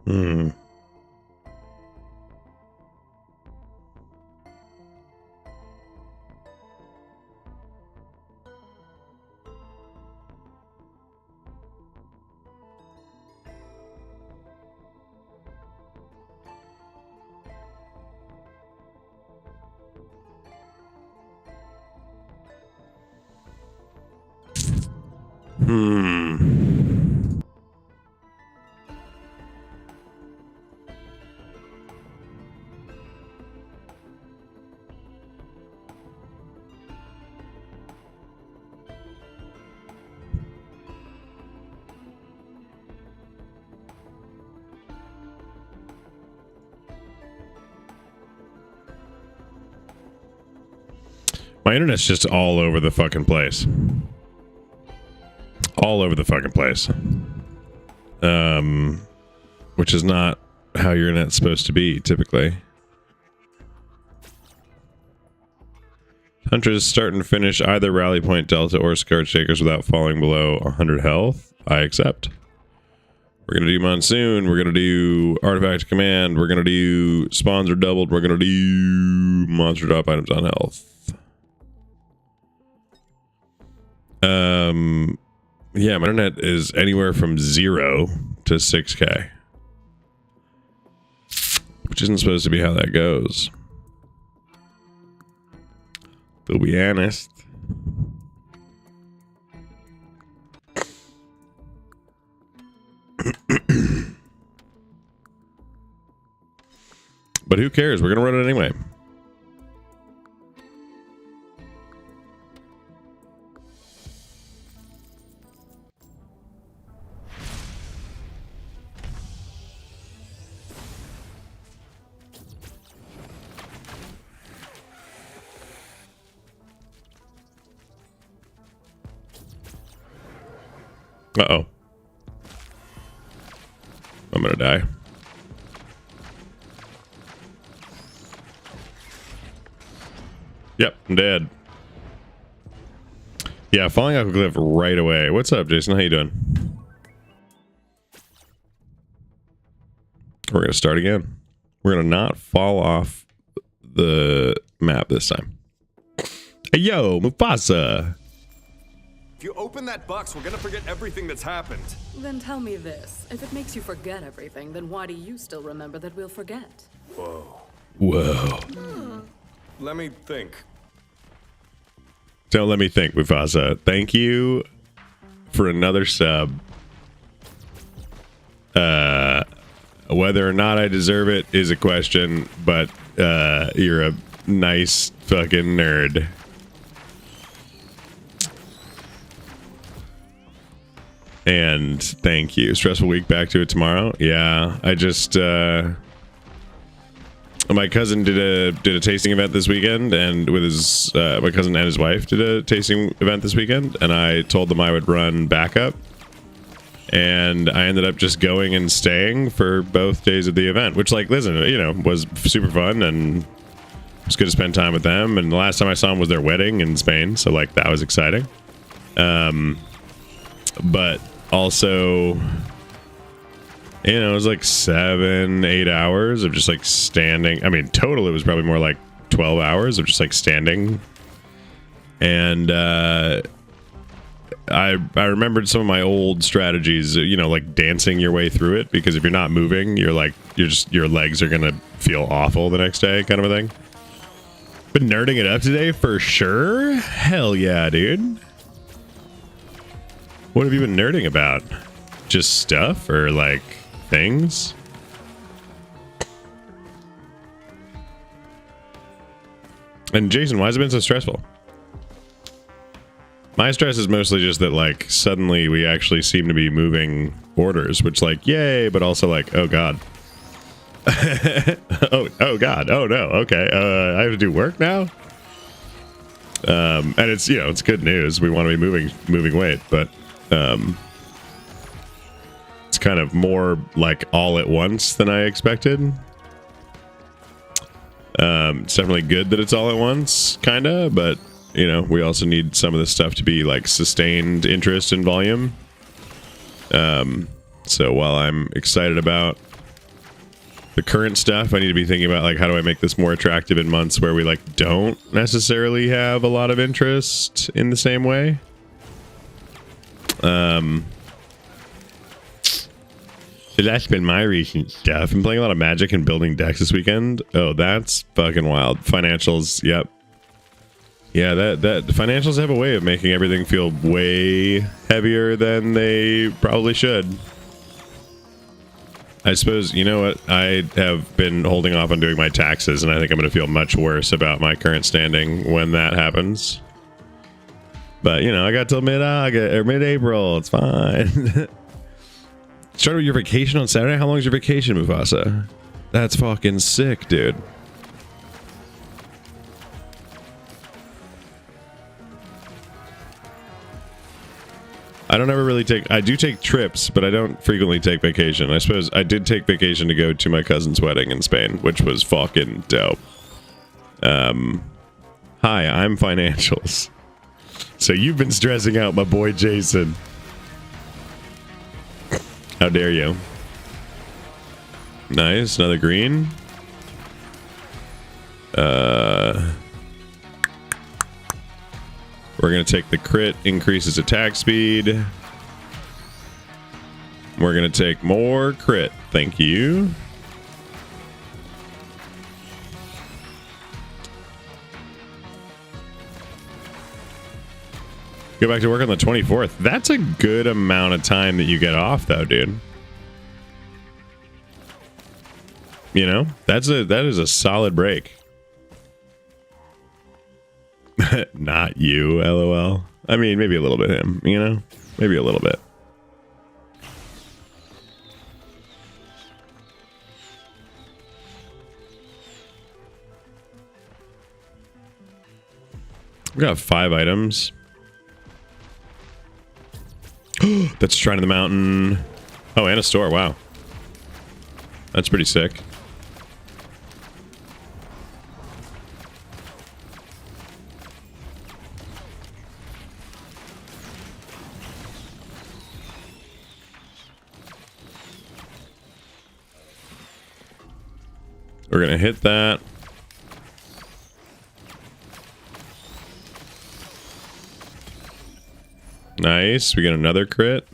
Hmm. My internet's just all over the fucking place. All over the fucking place. Which is not how your internet's supposed to be, typically. Hunters start and finish either Rally Point Delta or Scourge Shakers without falling below 100 health. I accept. We're going to do Monsoon. We're going to do Artifact Command. We're going to do Spawns are doubled. We're going to do Monster Drop items on health. Yeah, my internet is anywhere from 0 to 6K. Which isn't supposed to be how that goes. To be honest. But who cares? We're going to run it anyway. Uh-oh. I'm gonna die. Yep, I'm dead. Yeah, falling off a cliff right away. What's up, Jason? How you doing? We're gonna start again. We're gonna not fall off the map this time. Hey, yo, Mufasa! If you open that box, we're gonna forget everything that's happened. Then tell me this. If it makes you forget everything, then why do you still remember that we'll forget? Whoa. Whoa. Let me think. Don't let me think, Mufasa. Thank you for another sub. Whether or not I deserve it is a question, but you're a nice fucking nerd. And thank you. Stressful week, back to it tomorrow. Yeah, I just my cousin did a tasting event this weekend, and with his my cousin and his wife did a tasting event this weekend, and I told them I would run backup, and I ended up just going and staying for both days of the event, which, like, listen, you know, was super fun, and it was good to spend time with them. And the last time I saw them was their wedding in Spain, so like that was exciting. But also, you know, it was like 7-8 hours of just like standing. I mean, total it was probably more like 12 hours of just like standing. And I remembered some of my old strategies, you know, like dancing your way through it, because if you're not moving, you're like, your legs are gonna feel awful the next day, kind of a thing. Been nerding it up today for sure. Hell yeah, dude. What have you been nerding about? Just stuff or like things? And Jason, why has it been so stressful? My stress is mostly just that, like, suddenly we actually seem to be moving orders, which, like, yay, but also like, oh god. oh god, oh no, okay, I have to do work now? And it's, you know, it's good news. We want to be moving weight, but it's kind of more like all at once than I expected. It's definitely good that it's all at once, kind of, but, you know, we also need some of this stuff to be like sustained interest and volume. So while I'm excited about the current stuff, I need to be thinking about like how do I make this more attractive in months where we like don't necessarily have a lot of interest in the same way. So that's been my recent stuff. I'm playing a lot of Magic and building decks this weekend. Oh, that's fucking wild. Financials, yep. Yeah, that the financials have a way of making everything feel way heavier than they probably should. I suppose, you know what? I have been holding off on doing my taxes, and I think I'm going to feel much worse about my current standing when that happens. But, you know, I got till mid-August, or mid-April. It's fine. Started your vacation on Saturday? How long is your vacation, Mufasa? That's fucking sick, dude. I don't ever really take... I do take trips, but I don't frequently take vacation. I suppose I did take vacation to go to my cousin's wedding in Spain, which was fucking dope. Hi, I'm Financials. So you've been stressing out my boy Jason. How dare you? Nice, another green. We're gonna take the crit, increases attack speed. We're gonna take more crit, thank you. Go back to work on the 24th. That's a good amount of time that you get off, though, dude. You know, that is a solid break. Not you, LOL. I mean, maybe a little bit him, you know? Maybe a little bit. We got 5 items. That's Shrine of the Mountain. Oh, and a store. Wow. That's pretty sick. We're going to hit that. Nice. We get another crit.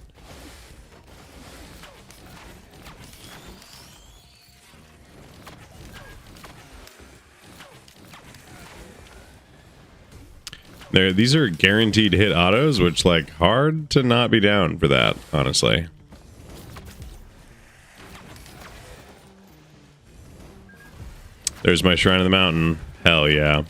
These are guaranteed hit autos, which, like, hard to not be down for that, honestly. There's my Shrine of the Mountain. Hell yeah.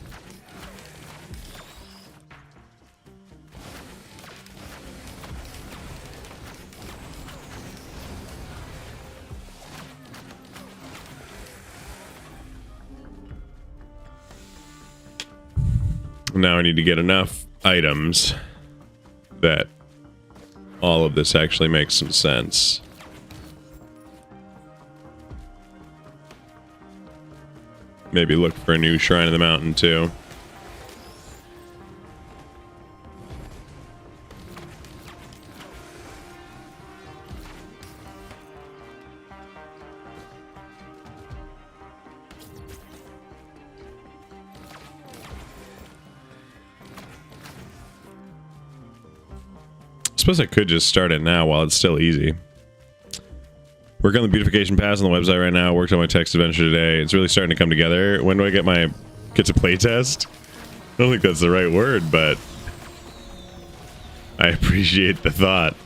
Now I need to get enough items that all of this actually makes some sense. Maybe look for a new Shrine of the Mountain too. I suppose I could just start it now while it's still easy. Working on the beautification pass on the website right now. Worked on my text adventure today. It's really starting to come together. When do I get to play test? I don't think that's the right word, but I appreciate the thought.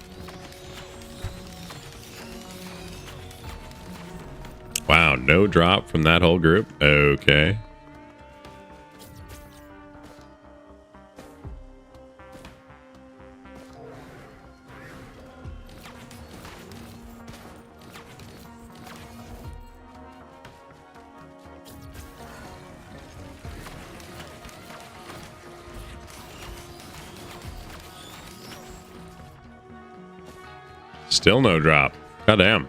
Wow, no drop from that whole group. Okay. Still no drop. Goddamn.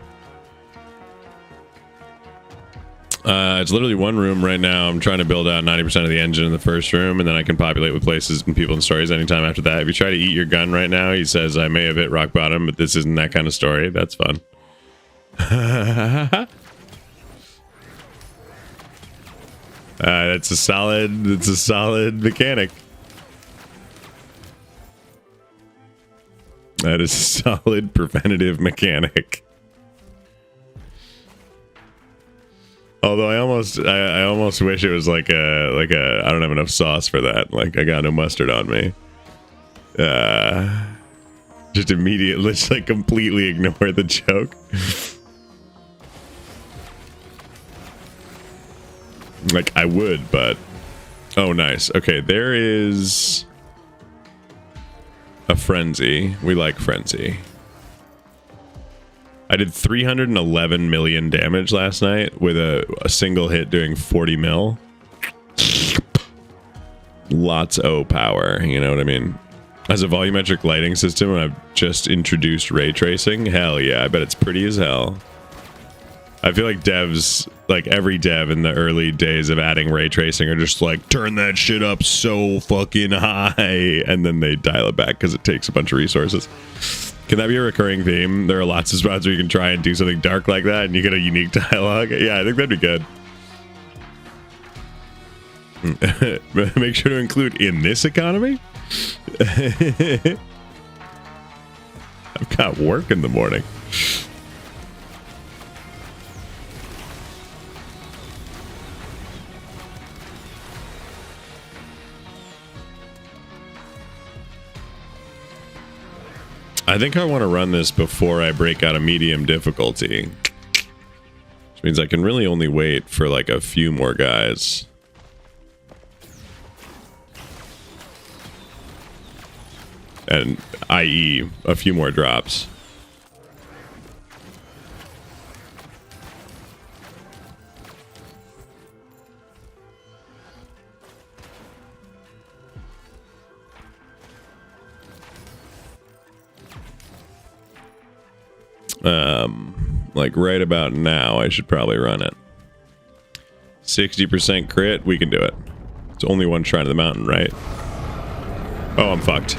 It's literally one room right now. I'm trying to build out 90% of the engine in the first room, and then I can populate with places and people and stories anytime after that. If you try to eat your gun right now, he says, I may have hit rock bottom, but this isn't that kind of story. That's fun. That's a solid mechanic. That is a solid preventative mechanic. Although I almost wish it was like a I don't have enough sauce for that. Like I got no mustard on me. Just immediately, just like completely ignore the joke. Like I would, but oh nice. Okay, there is a frenzy. We like frenzy. I did 311 million damage last night with a single hit doing 40 mil. Lots of power, you know what I mean? As a volumetric lighting system, I've just introduced ray tracing. Hell yeah, I bet it's pretty as hell. I feel like devs, like every dev in the early days of adding ray tracing are just like, turn that shit up so fucking high, and then they dial it back because it takes a bunch of resources. Can that be a recurring theme? There are lots of spots where you can try and do something dark like that and you get a unique dialogue. Yeah, I think that'd be good. Make sure to include in this economy. I've got work in the morning. I think I want to run this before I break out a medium difficulty. Which means I can really only wait for like a few more guys. And i.e. a few more drops. Like right about now, I should probably run it. 60% crit, we can do it. It's only one shrine of the mountain, right? Oh, I'm fucked.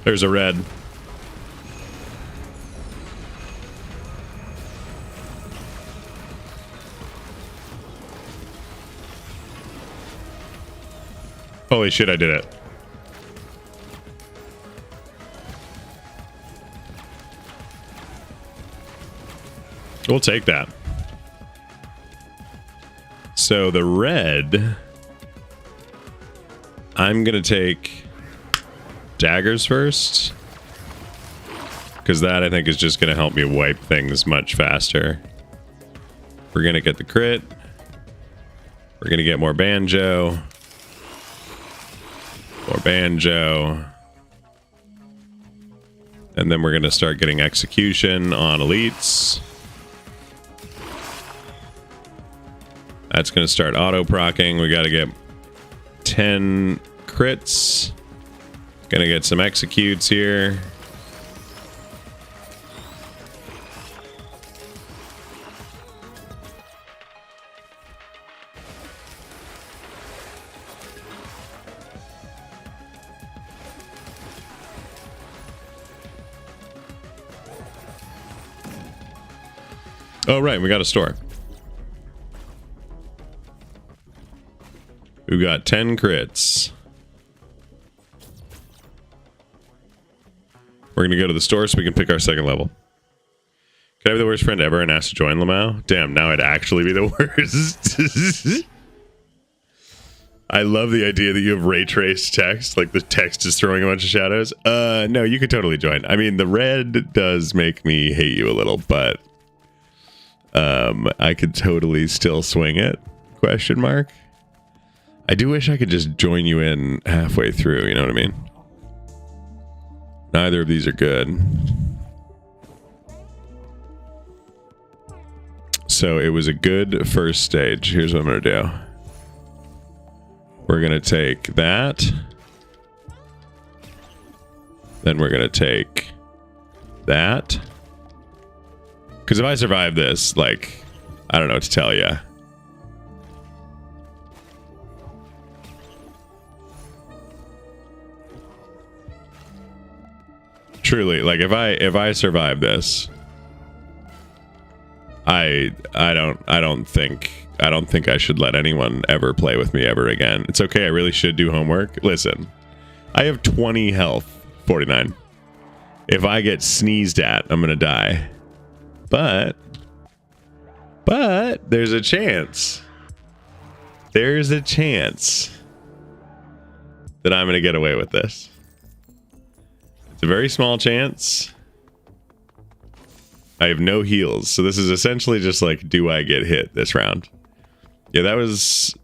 There's a red. Holy shit, I did it. We'll take that. So the red, I'm gonna take daggers first, because that I think is just going to help me wipe things much faster. We're going to get the crit. We're going to get more banjo. More banjo. And then we're going to start getting execution on elites. That's going to start auto-procking. We got to get 10 crits. Gonna get some executes here. Oh, right, we got a store. We got 10 crits. We're going to go to the store so we can pick our second level. Can I be the worst friend ever and ask to join Lemau? Damn, now I'd actually be the worst. I love the idea that you have ray traced text. Like the text is throwing a bunch of shadows. No, you could totally join. I mean, the red does make me hate you a little, but I could totally still swing it. Question mark. I do wish I could just join you in halfway through. You know what I mean? Neither of these are good. So it was a good first stage. Here's what I'm going to do. We're going to take that. Then we're going to take that. Because if I survive this, like, I don't know what to tell you. Truly, like if I survive this, I don't think I should let anyone ever play with me ever again. It's okay. I really should do homework. Listen, I have 20 health, 49. If I get sneezed at, I'm gonna die. But there's a chance. There's a chance that I'm gonna get away with this. It's a very small chance. I have no heals, so this is essentially just like, do I get hit this round? Yeah, that was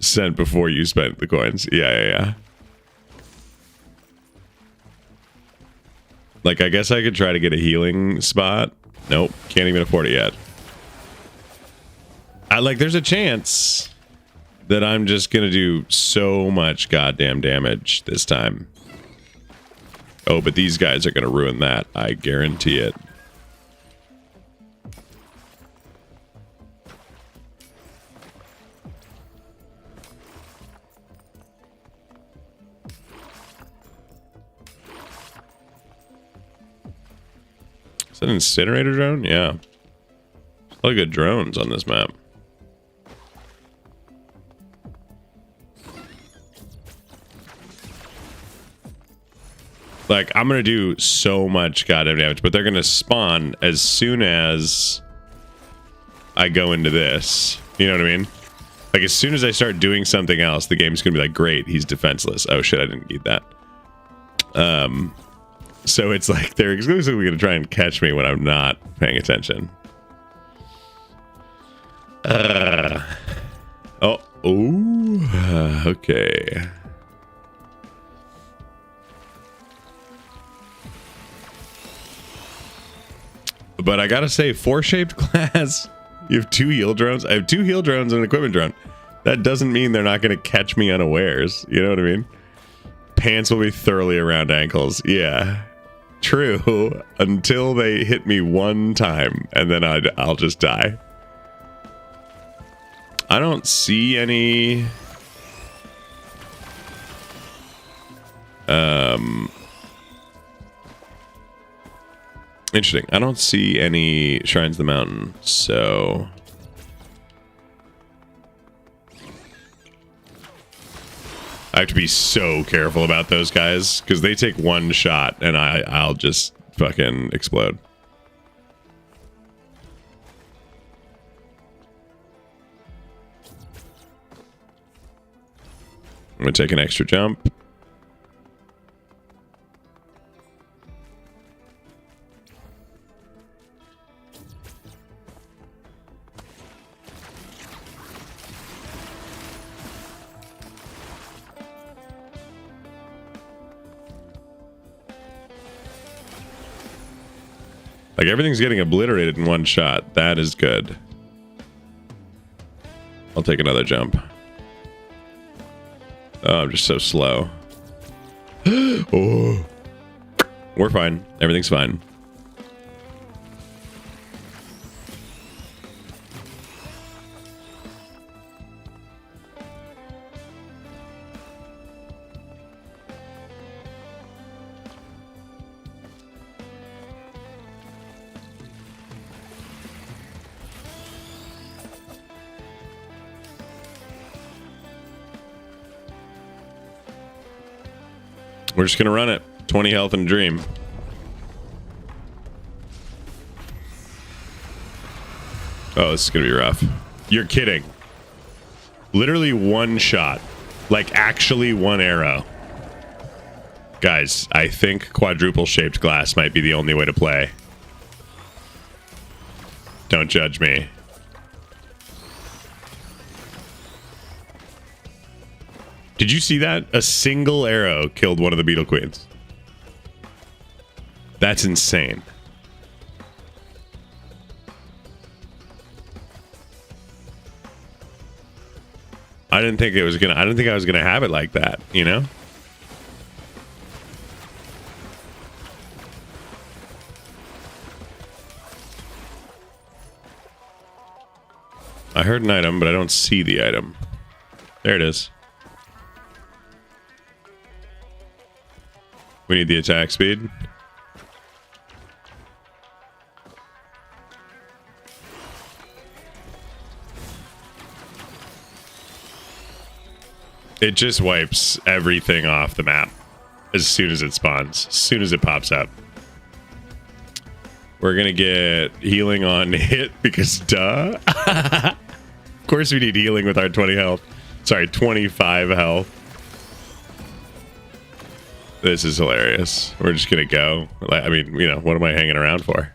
sent before you spent the coins. Yeah. Like, I guess I could try to get a healing spot. Nope, can't even afford it yet. There's a chance that I'm just gonna do so much goddamn damage this time. Oh, but these guys are gonna ruin that. I guarantee it. Is that an incinerator drone? Yeah. There's a lot of good drones on this map. Like, I'm gonna do so much goddamn damage, but they're gonna spawn as soon as I go into this. You know what I mean? Like, as soon as I start doing something else, the game's gonna be like, great, he's defenseless. Oh shit, I didn't need that. So it's like they're exclusively gonna try and catch me when I'm not paying attention. Okay. But I gotta say, 4-shaped class, you have 2 heal drones. I have 2 heal drones and an equipment drone. That doesn't mean they're not gonna catch me unawares. You know what I mean? Pants will be thoroughly around ankles. Yeah. True. Until they hit me one time, and then I'll just die. I don't see any... Interesting. I don't see any shrines of the mountain, so... I have to be so careful about those guys, because they take one shot, and I'll just fucking explode. I'm gonna take an extra jump. Like, everything's getting obliterated in one shot. That is good. I'll take another jump. Oh, I'm just so slow. Oh. We're fine. Everything's fine. We're just gonna run it. 20 health and a dream. Oh, this is gonna be rough. You're kidding. Literally one shot. Like, actually one arrow. Guys, I think quadruple shaped glass might be the only way to play. Don't judge me. Did you see that? A single arrow killed one of the beetle queens. That's insane. I didn't think I was gonna have it like that, you know? I heard an item, but I don't see the item. There it is. We need the attack speed. It just wipes everything off the map as soon as it spawns, as soon as it pops up. We're gonna get healing on hit because duh. Of course we need healing with our 20 health. Sorry, 25 health. This is hilarious. We're just gonna go. I mean, you know, what am I hanging around for?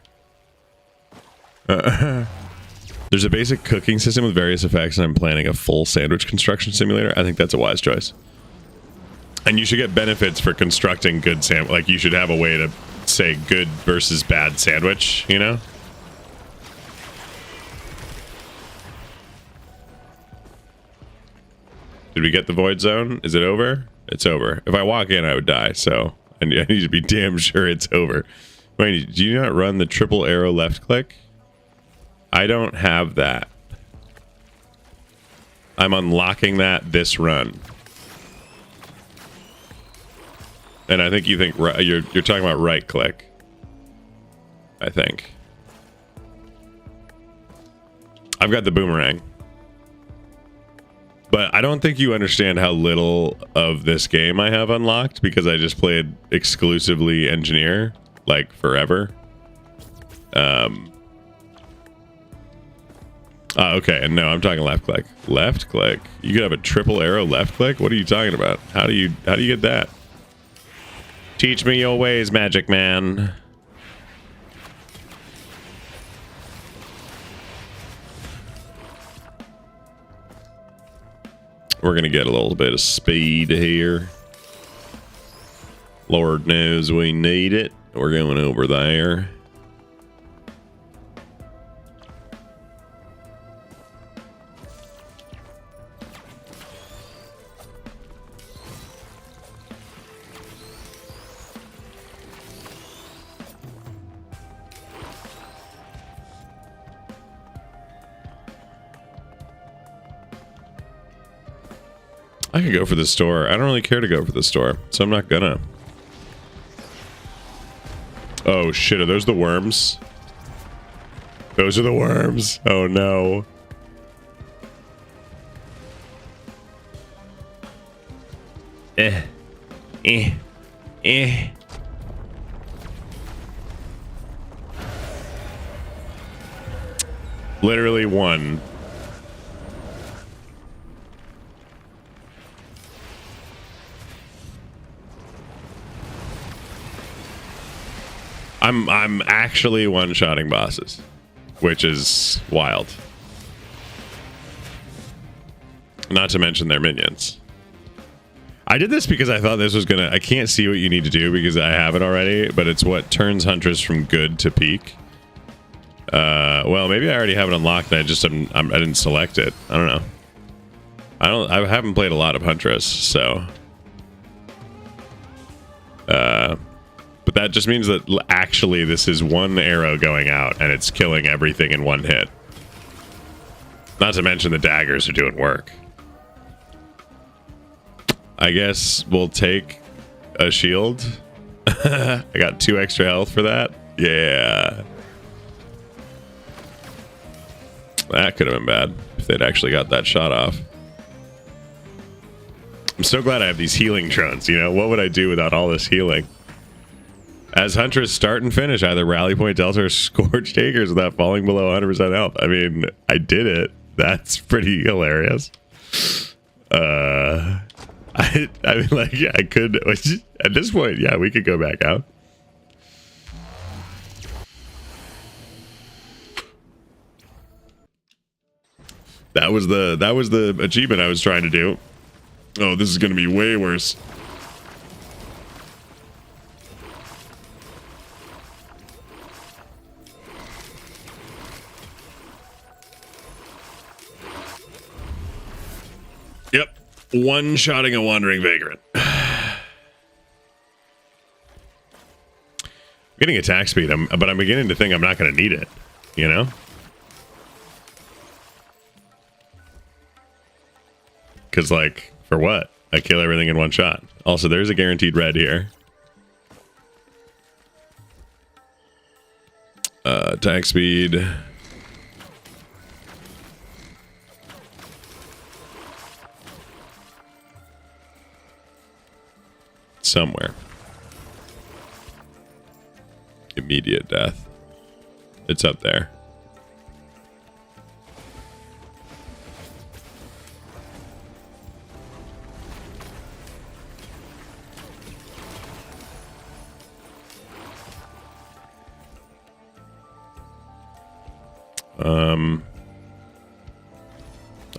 There's a basic cooking system with various effects, and I'm planning a full sandwich construction simulator. I think that's a wise choice. And you should get benefits for constructing good sandwich. Like, you should have a way to say good versus bad sandwich, you know? Did we get the void zone? Is it over? It's over. If I walk in, I would die, so I need to be damn sure it's over. Wait, do you not run the triple arrow left click? I don't have that. I'm unlocking that this run. And I think you think you're talking about right click. I think. I've got the boomerang. But I don't think you understand how little of this game I have unlocked because I just played exclusively engineer like forever. Okay, and no, I'm talking left click. Left click? You could have a triple arrow left click? What are you talking about? How do you get that? Teach me your ways, Magic Man. We're gonna get a little bit of speed here. Lord knows we need it. We're going over there. I could go for the store. I don't really care to go for the store, so I'm not gonna. Oh shit, are those the worms? Those are the worms. Oh no. Literally one. I'm actually one-shotting bosses, which is wild. Not to mention their minions. I did this because I thought this was gonna... I can't see what you need to do because I have it already, but it's what turns Huntress from good to peak. Well, maybe I already have it unlocked and I didn't select it. I don't know. I haven't played a lot of Huntress, so... But that just means that actually this is one arrow going out and it's killing everything in one hit. Not to mention the daggers are doing work. I guess we'll take a shield. I got 2 extra health for that. Yeah. That could have been bad if they'd actually got that shot off. I'm so glad I have these healing drones, you know? What would I do without all this healing? As Huntress start and finish, either Rally Point Delta or Scorch Takers without falling below 100% health. I mean, I did it. That's pretty hilarious. I mean, like, yeah, I could... At this point, yeah, we could go back out. That was the achievement I was trying to do. Oh, this is going to be way worse. Yep. One-shotting a wandering vagrant. Getting attack speed, but I'm beginning to think I'm not going to need it, you know? because, like, for what? I kill everything in one shot. Also, there's a guaranteed red here. Attack speed. Somewhere. Immediate death. It's up there.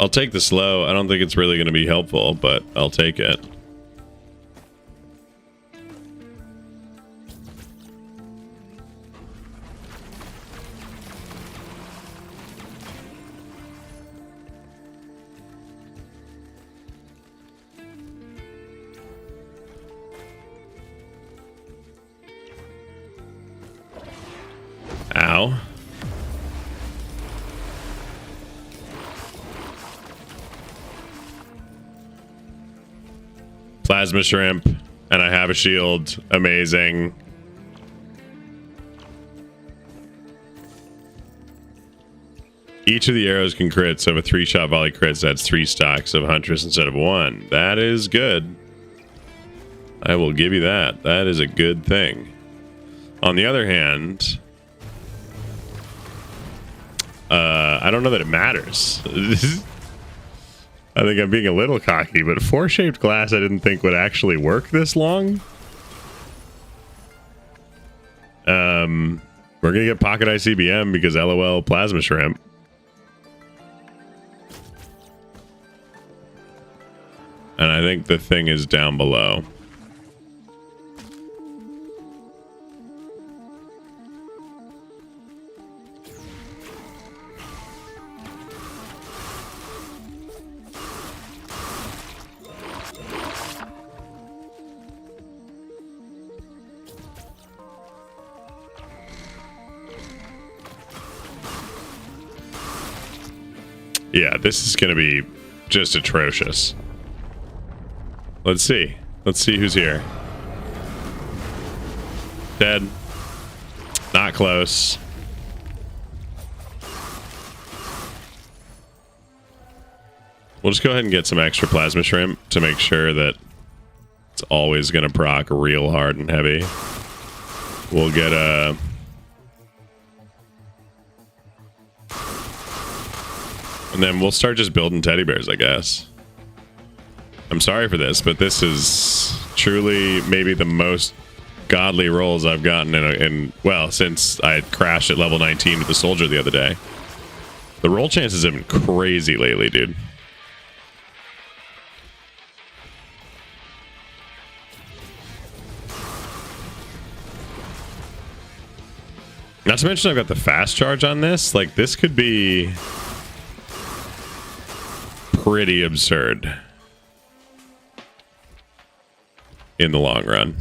I'll take the slow. I don't think it's really going to be helpful, but I'll take it. Ow. Plasma shrimp, and I have a shield. Amazing. Each of the arrows can crit, so if a 3-shot volley crits, that's 3 stacks of Huntress instead of 1. That is good. I will give you that. That is a good thing. On the other hand, I don't know that it matters. I think I'm being a little cocky, but 4-shaped glass I didn't think would actually work this long. We're gonna get pocket ICBM because LOL plasma shrimp. And I think the thing is down below. Yeah, this is going to be just atrocious. Let's see. Let's see who's here. Dead. Not close. We'll just go ahead and get some extra plasma shrimp to make sure that it's always going to proc real hard and heavy. We'll get a... and then we'll start just building teddy bears, I guess. I'm sorry for this, but this is truly maybe the most godly rolls I've gotten in well, since I crashed at level 19 with the soldier the other day. The roll chances have been crazy lately, dude. Not to mention I've got the fast charge on this. Like, this could be pretty absurd in the long run.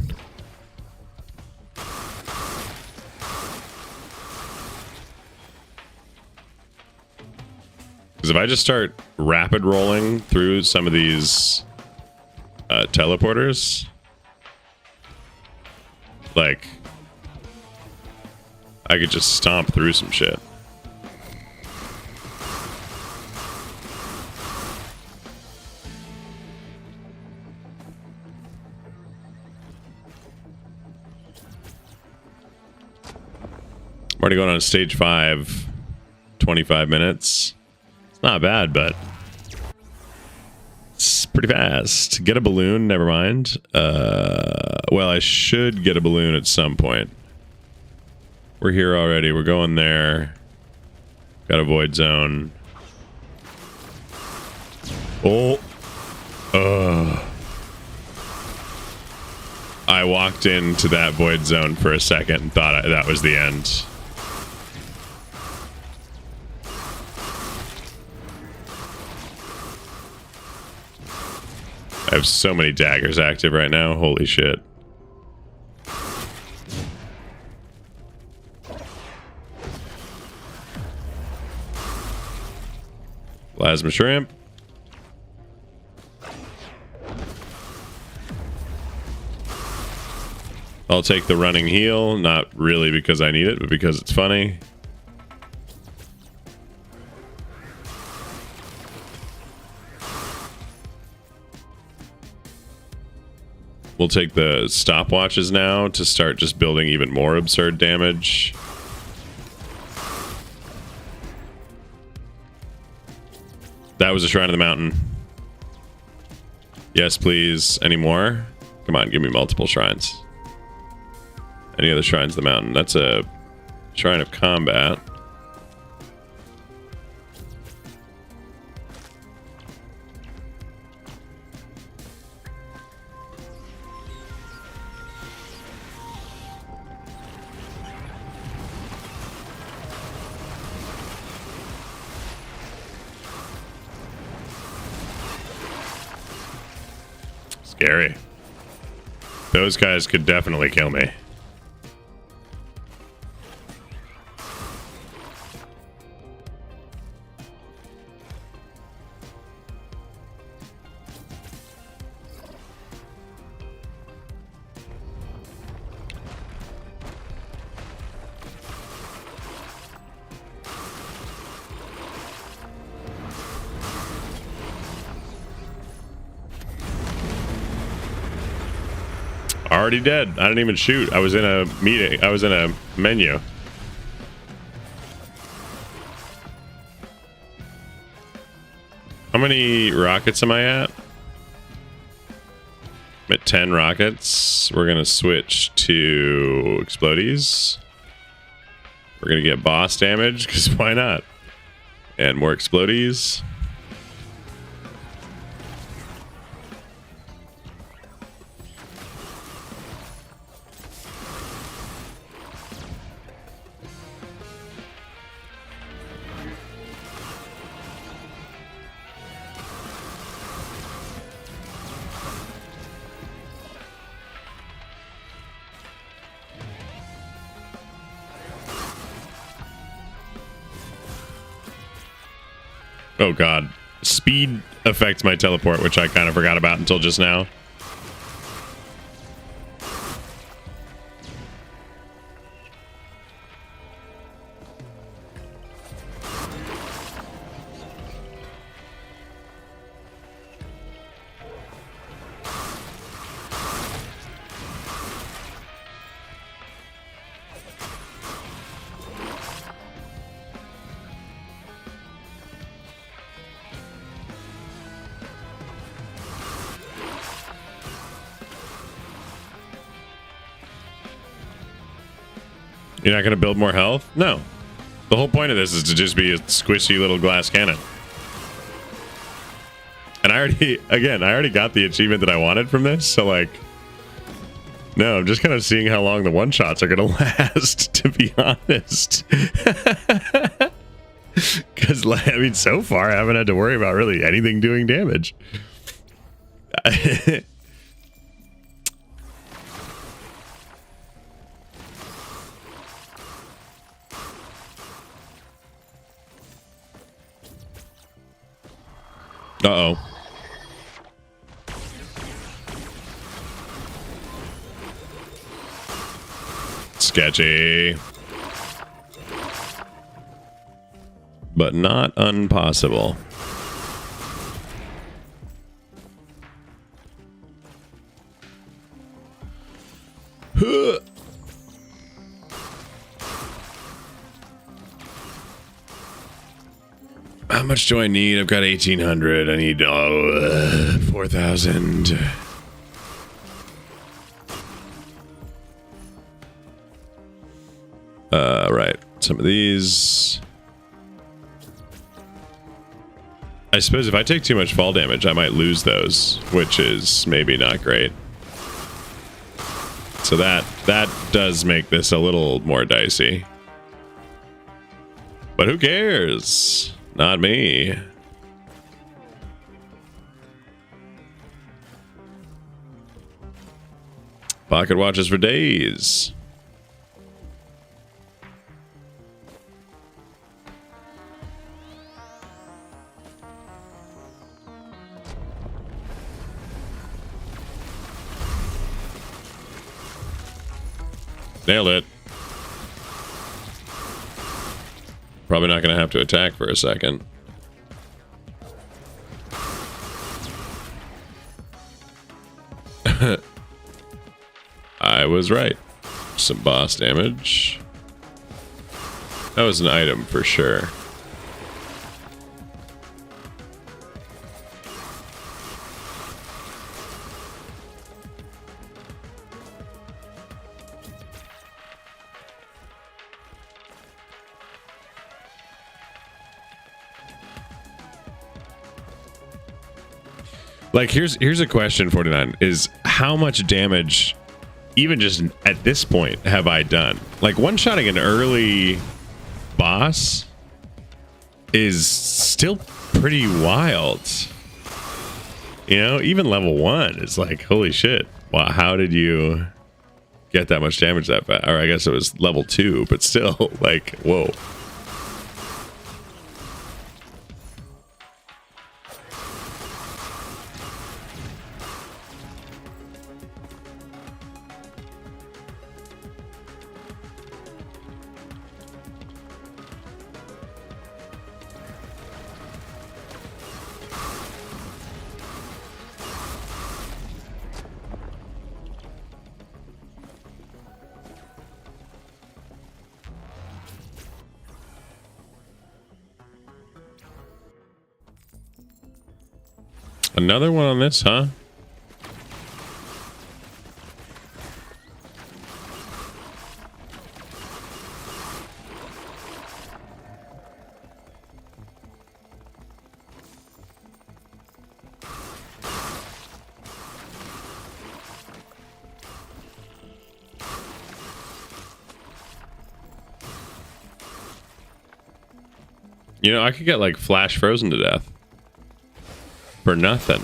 Because if I just start rapid rolling through some of these teleporters, like, I could just stomp through some shit. I'm already going on stage 5, 25 minutes. It's not bad, but it's pretty fast. Get a balloon, never mind. Well, I should get a balloon at some point. We're here already. We're going there. Got a void zone. Oh. I walked into that void zone for a second and thought that was the end. I have so many daggers active right now. Holy shit. Plasma shrimp. I'll take the running heal, not really because I need it, but because it's funny. We'll take the stopwatches now to start just building even more absurd damage. That was a Shrine of the Mountain. Yes, please. Any more? Come on, give me multiple shrines. Any other Shrines of the Mountain? That's a Shrine of Combat. Scary. Those guys could definitely kill me. Already dead. I didn't even shoot. I was in a meeting. I was in a menu. How many rockets am I at? I'm at 10 rockets. We're going to switch to explodies. We're going to get boss damage, because why not? And more explodies. Oh god. Speed affects my teleport, which I kind of forgot about until just now. You're not going to build more health? No. The whole point of this is to just be a squishy little glass cannon. And I already got the achievement that I wanted from this, so like... No, I'm just kind of seeing how long the one-shots are going to last, to be honest. Because, I mean, so far I haven't had to worry about really anything doing damage. Uh-oh. Sketchy. But not impossible. Huh. How much do I need? I've got 1,800. I need 4,000. Right. Some of these. I suppose if I take too much fall damage, I might lose those, which is maybe not great. So that does make this a little more dicey. But who cares? Not me. Pocket watches for days. Nailed it. Probably not going to have to attack for a second. I was right. Some boss damage. That was an item for sure. Like, here's a question, 49, is how much damage, even just at this point, have I done? Like, one-shotting an early boss is still pretty wild. You know, even level 1 is like, holy shit. Wow, how did you get that much damage that fast? Or I guess it was level 2, but still, like, whoa. Another one on this, huh? You know, I could get like flash frozen to death. For nothing.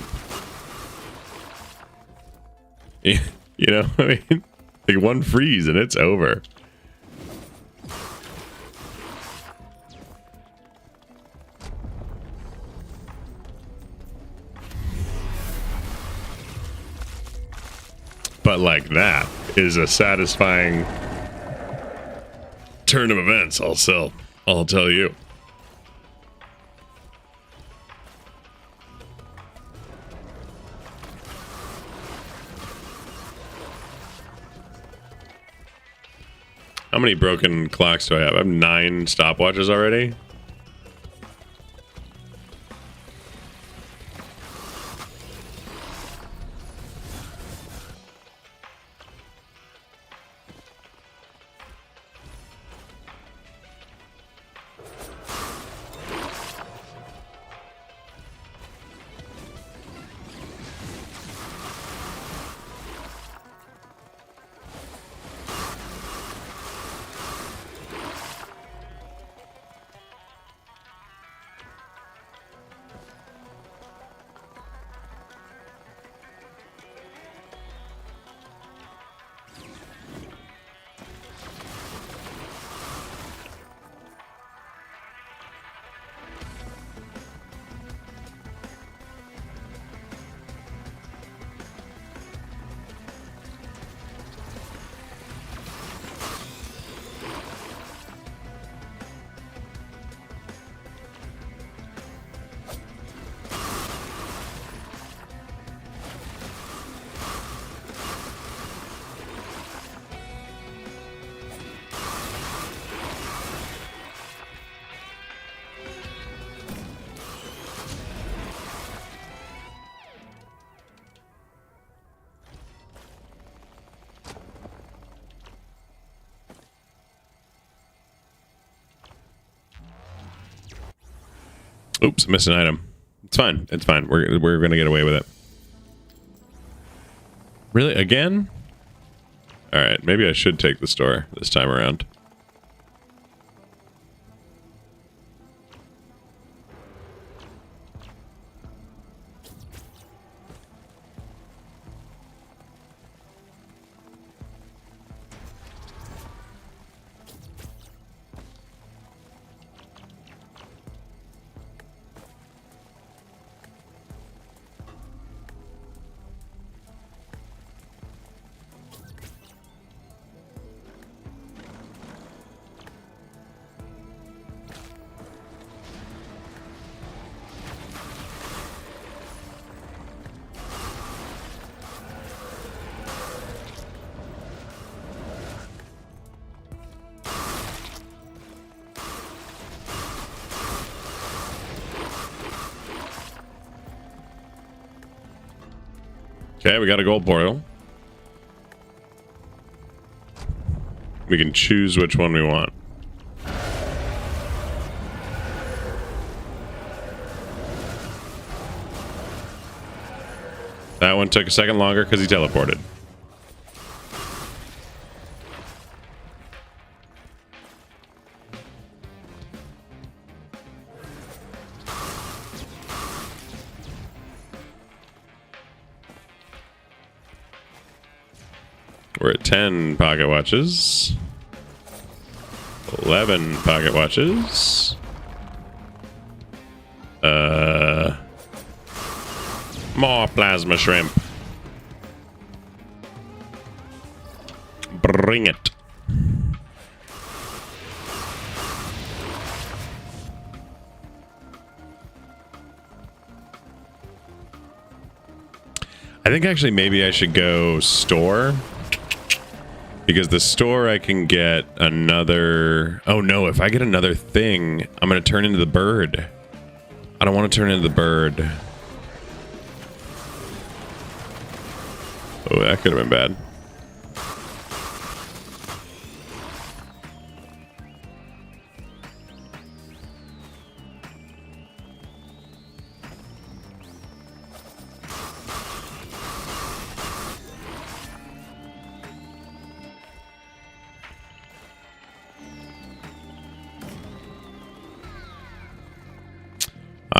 You know, I mean, like one freeze and it's over. But like that is a satisfying turn of events, I'll tell you. How many broken clocks do I have? I have 9 stopwatches already. Oops, missed an item. It's fine. It's fine. We're gonna get away with it. Really? Again? Alright, maybe I should take the store this time around. Okay, we got a gold portal. We can choose which one we want. That one took a second longer because he teleported. We're at 10 pocket watches. 11 pocket watches. More plasma shrimp. Bring it. I think actually maybe I should go store. Because the store I can get another... Oh no, if I get another thing, I'm going to turn into the bird. I don't want to turn into the bird. Oh, that could have been bad.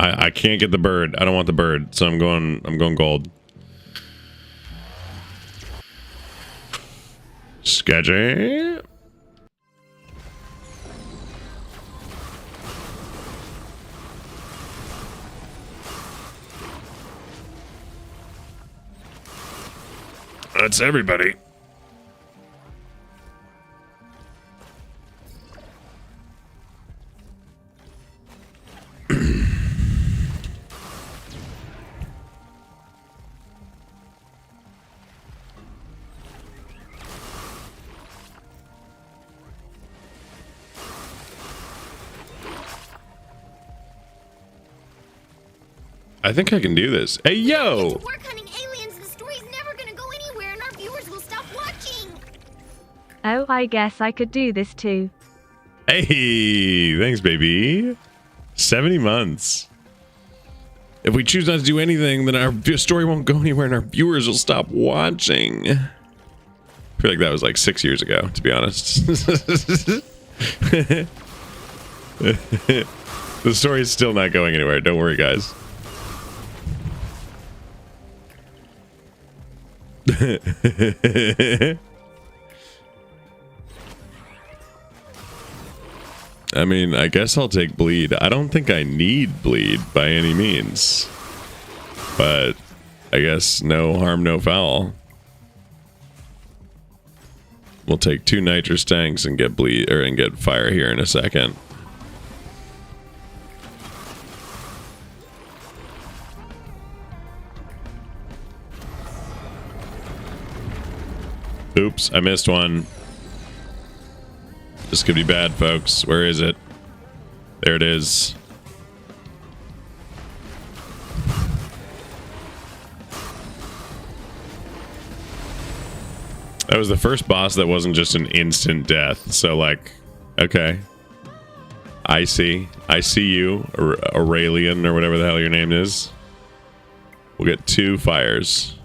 I can't get the bird. I don't want the bird, so I'm going gold. Sketchy. That's everybody. I think I can do this. Hey, yo! Work hunting aliens. The story's never gonna go anywhere, and our viewers will stop watching. Oh, I guess I could do this too. Hey, thanks, baby. 70 months. If we choose not to do anything, then our story won't go anywhere, and our viewers will stop watching. I feel like that was like 6 years ago, to be honest. The story is still not going anywhere. Don't worry, guys. I mean, I guess I'll take bleed. I don't think I need bleed by any means, but I guess no harm, no foul. We'll take 2 nitrous tanks and get bleed and get fire here in a second. Oops, I missed one. This could be bad, folks. Where is it? There it is. That was the first boss that wasn't just an instant death. So, like, okay. I see you, Aurelian, or whatever the hell your name is. We'll get 2 fires.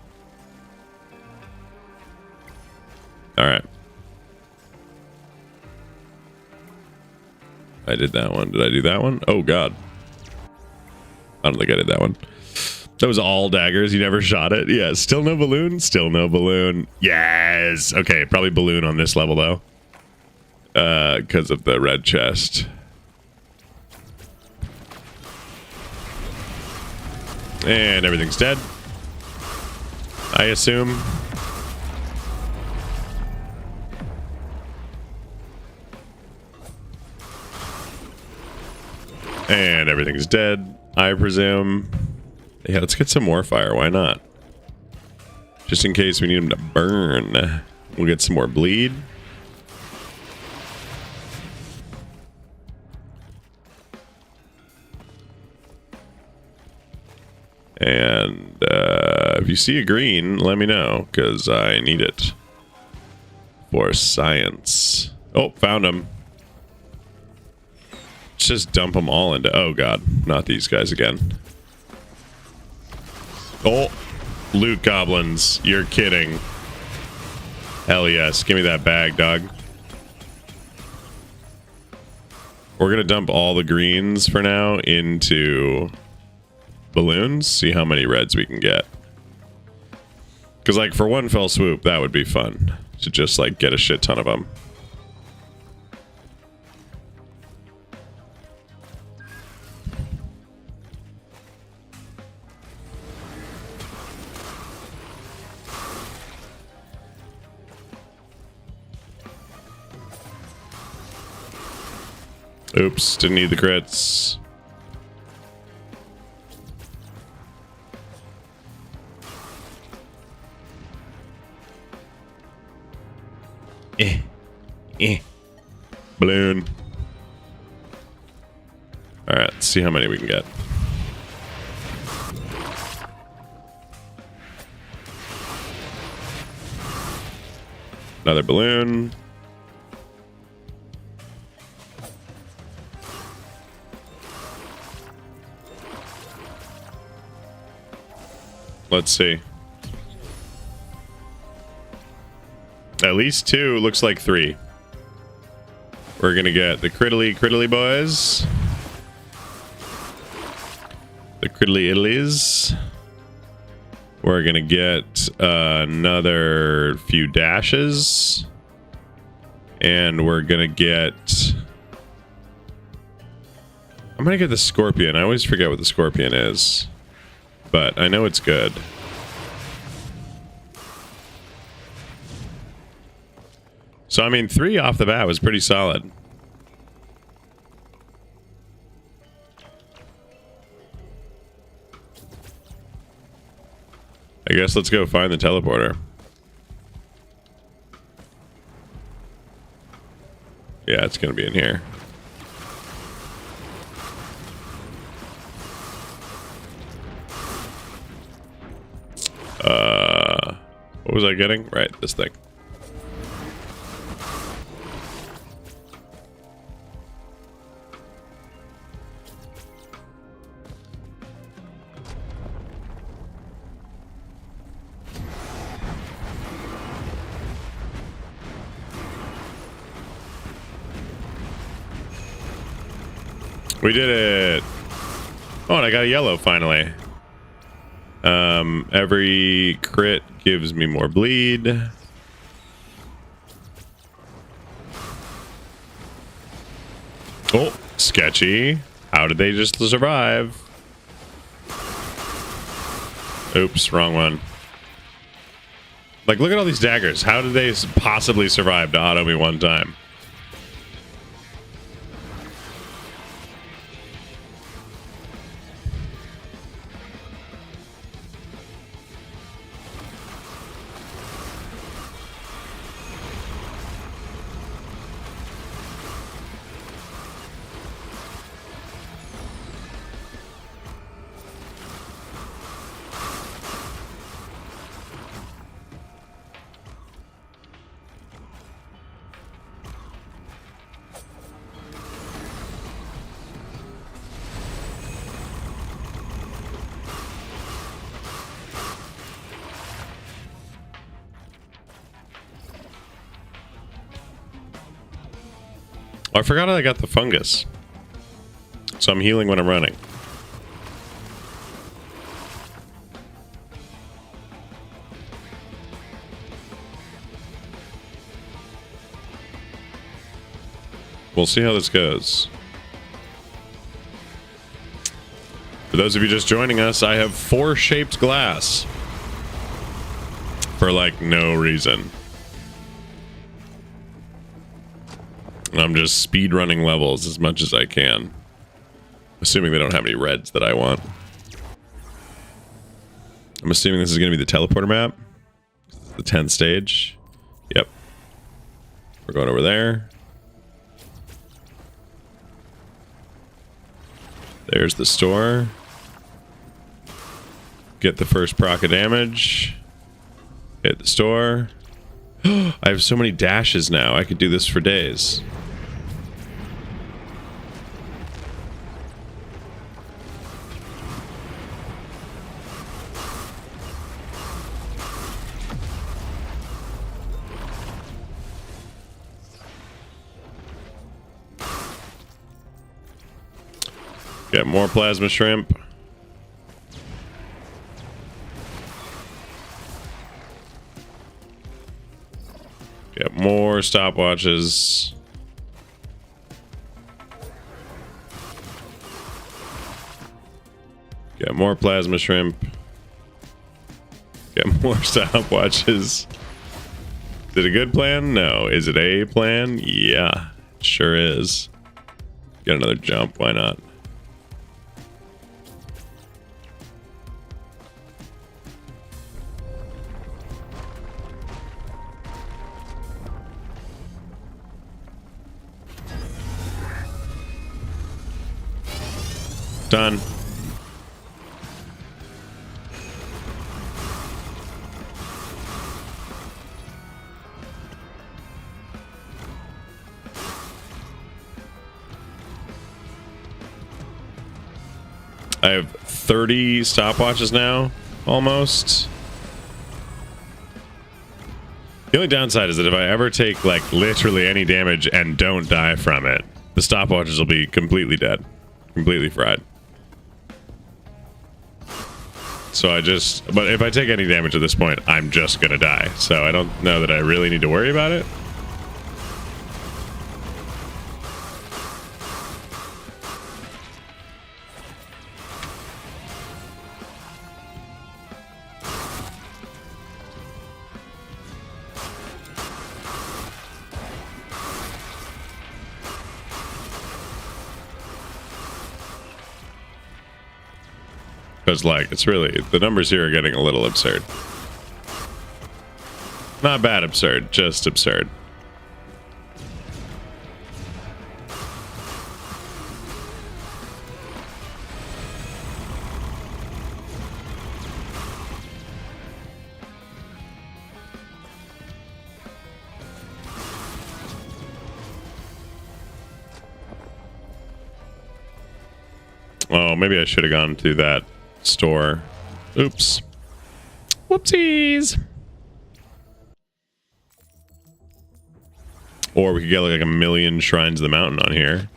All right. I did that one. Did I do that one? Oh, God. I don't think I did that one. That was all daggers. You never shot it? Yeah. Still no balloon? Still no balloon. Yes. Okay. Probably balloon on this level, though. Because of the red chest. And everything's dead. I assume. And everything's dead, I presume. Yeah, let's get some more fire. Why not? Just in case we need them to burn. We'll get some more bleed. And, 'Cause If you see a green, let me know, because I need it for science. Oh, found them. Just dump them all into... Oh, God. Not these guys again. Oh, loot goblins. You're kidding. Hell yes. Give me that bag, dog. We're going to dump all the greens for now into balloons. See how many reds we can get. Because, like, for one fell swoop, that would be fun. To just, like, get a shit ton of them. Oops, didn't need the crits. Balloon. Alright, let's see how many we can get. Another balloon. Let's see. At least 2, looks like 3. We're gonna get the crittly boys. The crittly Italies. We're gonna get another few dashes. And we're gonna get... I'm gonna get the scorpion. I always forget what the scorpion is. But I know it's good. So, I mean, 3 off the bat was pretty solid. I guess let's go find the teleporter. Yeah, it's going to be in here. What was I getting? Right, this thing. We did it. Oh, and I got a yellow finally. Every crit gives me more bleed. Oh, sketchy. How did they just survive? Oops, wrong one. Like, look at all these daggers. How did they possibly survive to auto me one time? I forgot I got the fungus. So I'm healing when I'm running. We'll see how this goes. For those of you just joining us, I have 4 shaped glass. For like no reason. I'm just speed running levels as much as I can. Assuming they don't have any reds that I want. I'm assuming this is going to be the teleporter map. The 10th stage. Yep. We're going over there. There's the store. Get the first proc of damage. Hit the store. I have so many dashes now. I could do this for days. Get more plasma shrimp. Get more stopwatches. Get more plasma shrimp. Get more stopwatches. Is it a good plan? No. Is it a plan? Yeah, it sure is. Get another jump. Why not? Done. I have 30 stopwatches now, almost. The only downside is that if I ever take, like, literally any damage and don't die from it, the stopwatches will be completely dead. Completely fried. So but if I take any damage at this point, I'm just gonna die. So I don't know that I really need to worry about it. Because, like, it's really, the numbers here are getting a little absurd. Not bad absurd, just absurd. Oh, maybe I should have gone to that store. Oops. Whoopsies. Or we could get like a million Shrines of the Mountain on here.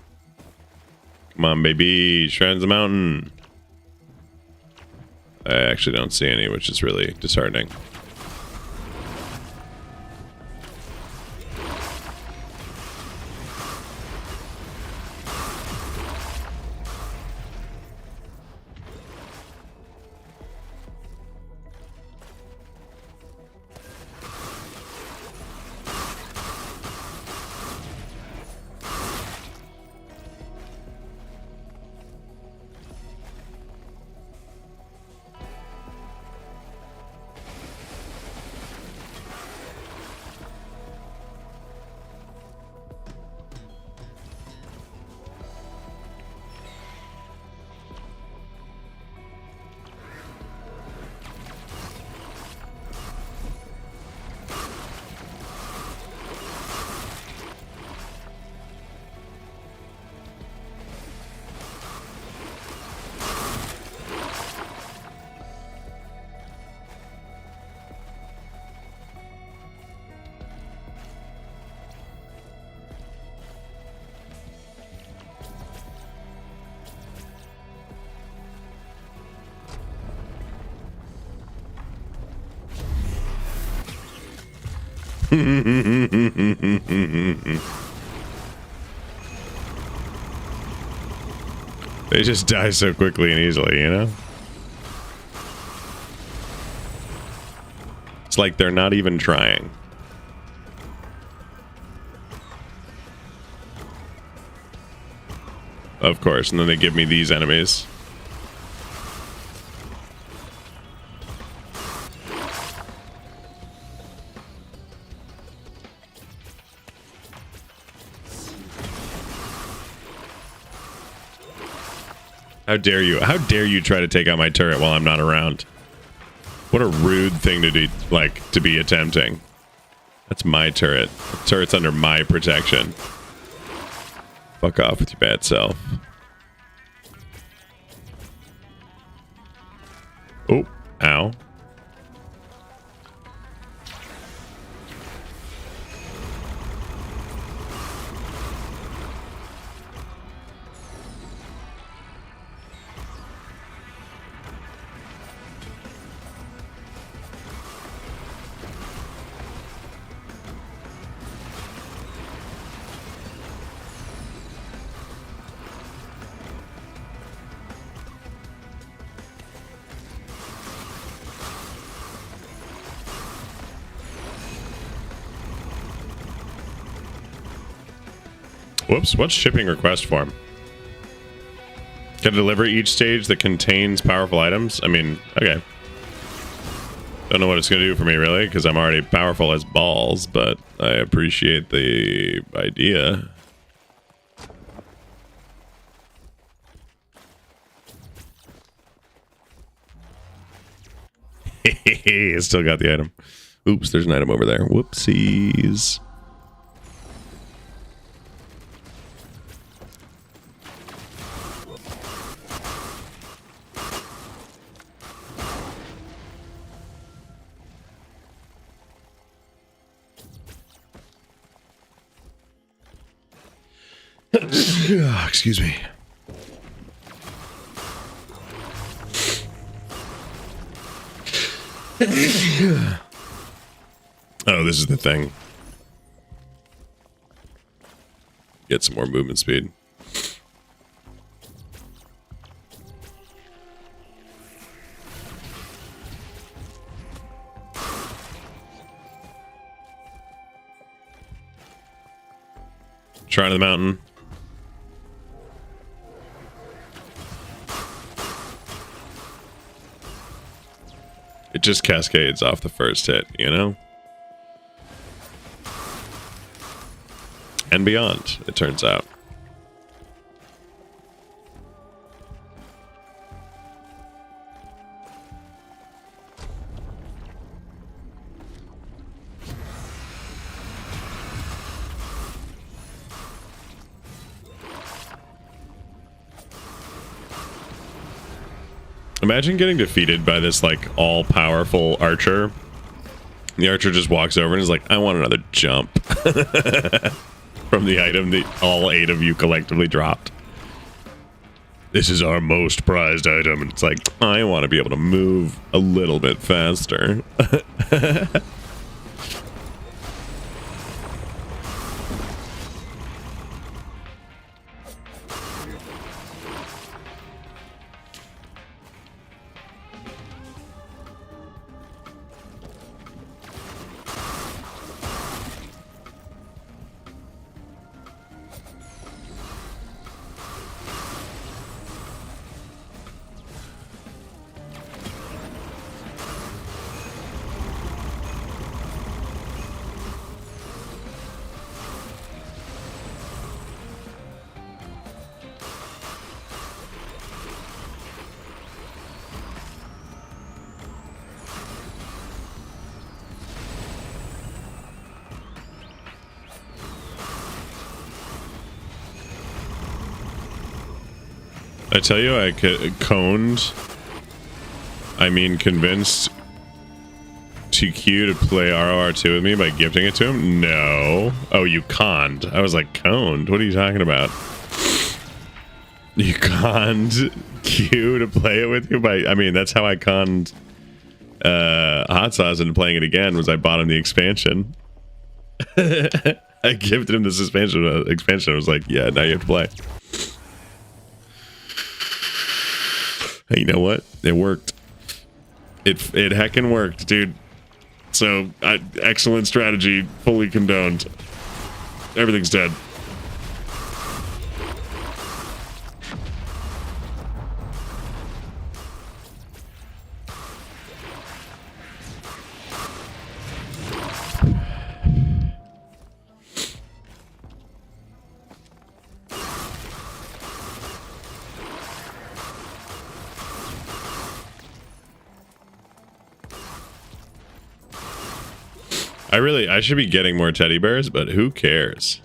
Come on, baby. Shrines of the Mountain. I actually don't see any, which is really disheartening. They just die so quickly and easily, you know? It's like they're not even trying. Of course, and then they give me these enemies. How dare you? How dare you try to take out my turret while I'm not around? What a rude thing to do, like, to be attempting. That's my turret. The turret's under my protection. Fuck off with your bad self. Oh, ow. Whoops, what's shipping request form? Can deliver each stage that contains powerful items? I mean, okay. Don't know what it's going to do for me, really, because I'm already powerful as balls, but I appreciate the idea. Still got the item. Oops, there's an item over there. Whoopsies. Excuse me. Oh, this is the thing. Get some more movement speed. Shrine of the Mountain. It just cascades off the first hit, you know? And beyond, it turns out. Imagine getting defeated by this, like, all-powerful archer. The archer just walks over and is like, I want another jump. From the item that all 8 of you collectively dropped. This is our most prized item. And it's like, I want to be able to move a little bit faster. I tell you, I convinced TQ to play ROR2 with me by gifting it to him? No. Oh, you conned. I was like, coned? What are you talking about? You conned Q to play it with you? I mean, that's how I conned Hot Sauce into playing it again, was I bought him the expansion. I gifted him this expansion. I was like, yeah, now you have to play. Hey, you know what? It worked. It heckin' worked, dude. So, excellent strategy, fully condoned. Everything's dead. I should be getting more teddy bears, but who cares?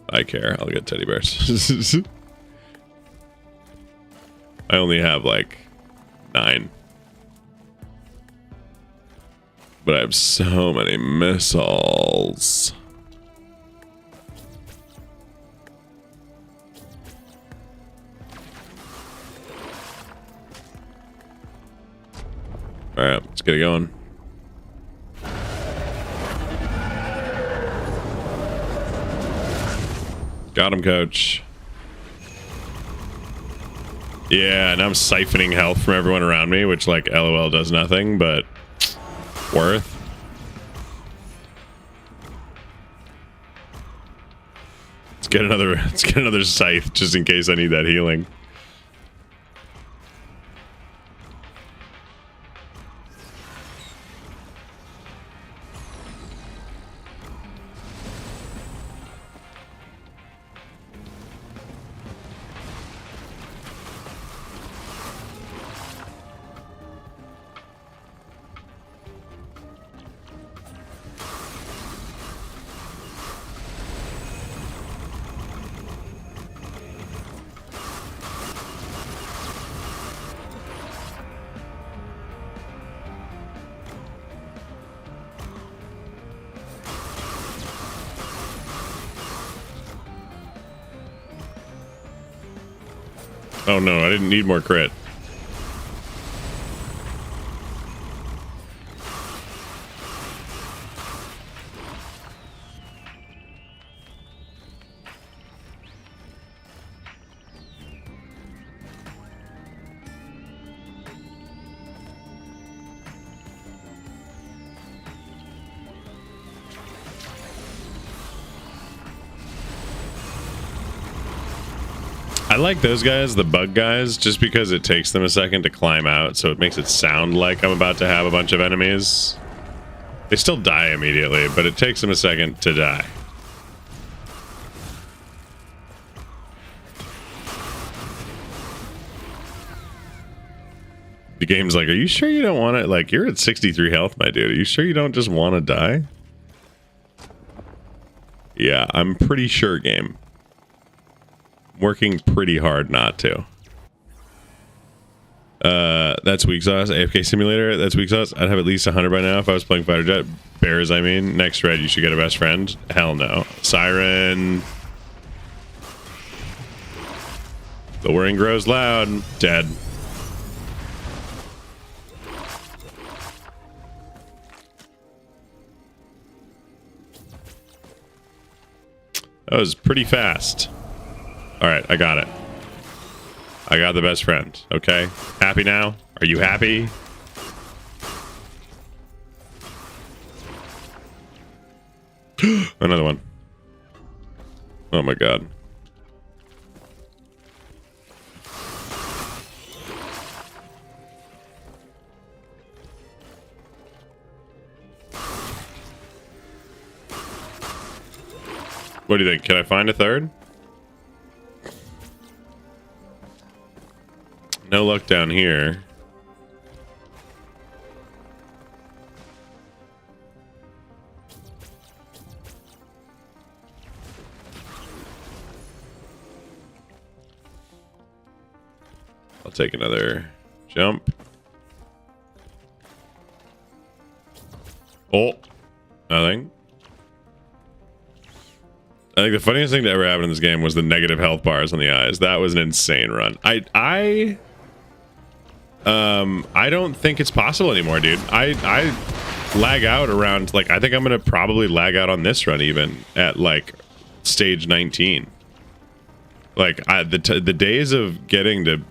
I care. I'll get teddy bears. I only have like 9. But I have so many missiles. All right, let's get it going. Got him, coach. Yeah, and I'm siphoning health from everyone around me, which, like, LOL does nothing, but worth. Let's get another scythe just in case I need that healing. Oh no, I didn't need more crit. I like those guys, the bug guys, just because it takes them a second to climb out, so it makes it sound like I'm about to have a bunch of enemies. They still die immediately, but it takes them a second to die. The game's like, are you sure you don't want to, like, you're at 63 health, my dude. Are you sure you don't just want to die? Yeah, I'm pretty sure, game. Working pretty hard not to. That's weak sauce. AFK simulator, that's weak sauce. I'd have at least 100 by now if I was playing fighter jet. Bears, I mean. Next red, you should get a best friend. Hell no. Siren. The whirring grows loud. Dead. That was pretty fast. All right, I got it. I got the best friend. Okay, happy now? Are you happy? Another one. Oh my god. What do you think? Can I find a third? No luck down here. I'll take another jump. Oh, nothing. I think the funniest thing to ever happen in this game was the negative health bars on the eyes. That was an insane run. I don't think it's possible anymore, dude. I lag out around, like, I think I'm gonna probably lag out on this run even at like stage 19. Like the days of getting to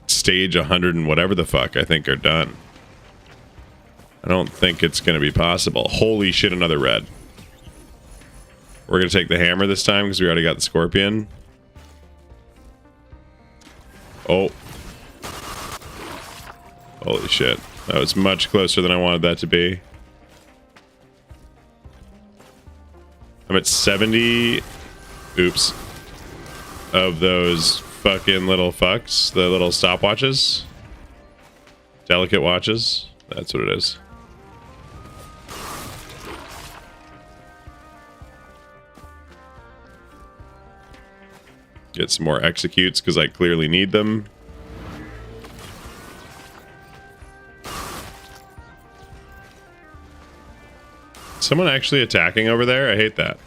stage 100 and whatever the fuck I think are done. I don't think it's gonna be possible. Holy shit, another red. We're gonna take the hammer this time because we already got the scorpion. Oh. Holy shit. That was much closer than I wanted that to be. I'm at 70. Oops. Of those fucking little fucks. The little stopwatches. Delicate watches. That's what it is. Get some more executes because I clearly need them. Someone actually attacking over there? I hate that.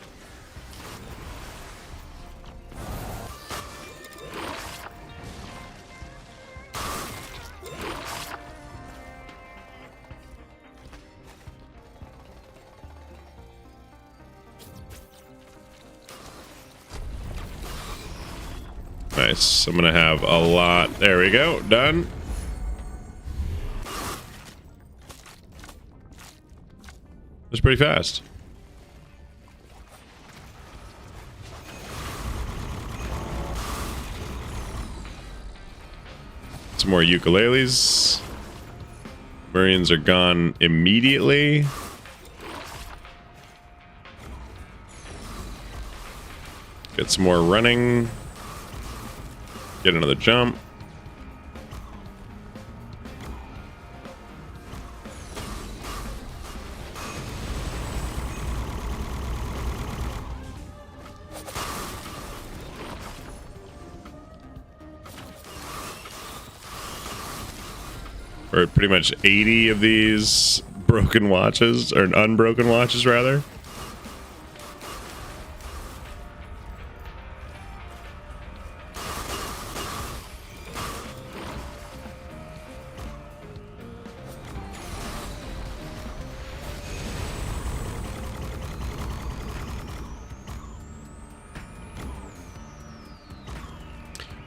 Nice. I'm gonna have a lot. There we go. Done. That's pretty fast. Some more ukuleles. Lemurians are gone immediately. Get some more running. Get another jump. Or pretty much 80 of these broken watches, or unbroken watches rather.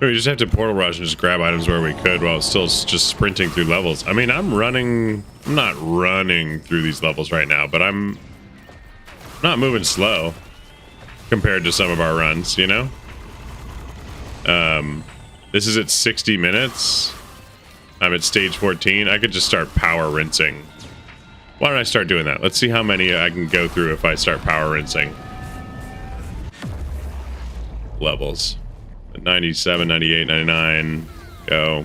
We just have to portal rush and just grab items where we could while still just sprinting through levels. I mean, I'm not running through these levels right now, but I'm not moving slow compared to some of our runs, you know? This is at 60 minutes. I'm at stage 14. I could just start power rinsing. Why don't I start doing that? Let's see how many I can go through if I start power rinsing. Levels. 97, 98, 99. Go.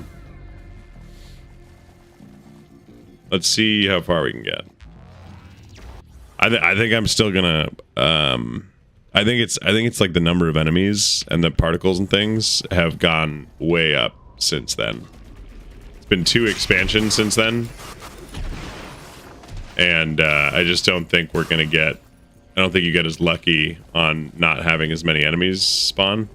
Let's see how far we can get. I think I'm still gonna. I think it's like the number of enemies and the particles and things have gone way up since then. It's been 2 expansions since then, and I just don't think we're gonna get. I don't think you get as lucky on not having as many enemies spawn.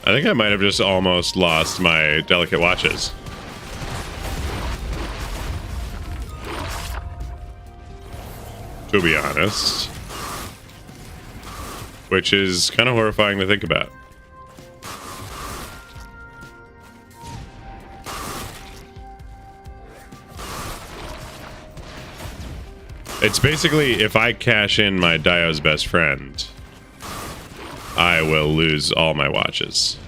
I think I might have just almost lost my delicate watches. To be honest. Which is kind of horrifying to think about. It's basically, if I cash in my Dio's best friend, I will lose all my watches.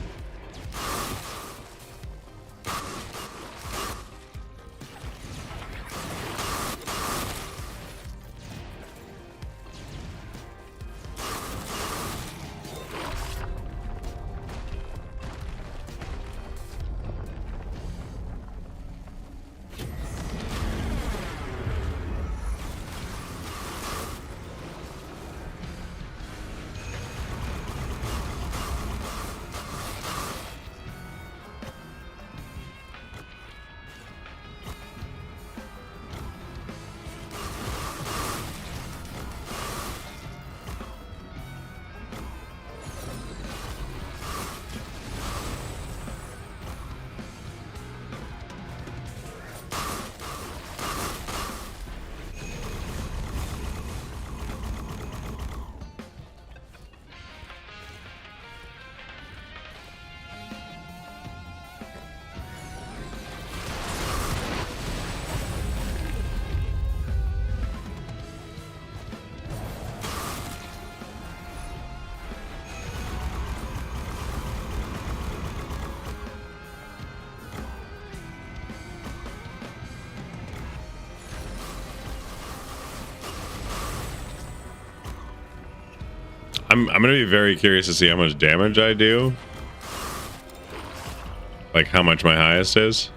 I'm gonna be very curious to see how much damage I do. Like how much my highest is.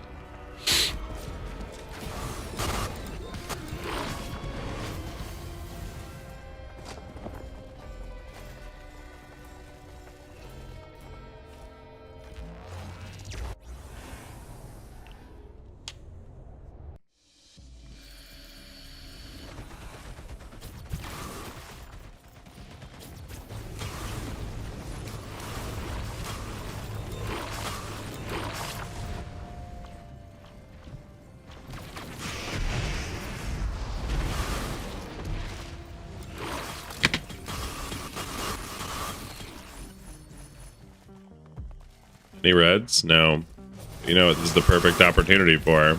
Any reds? No. You know what this is the perfect opportunity for.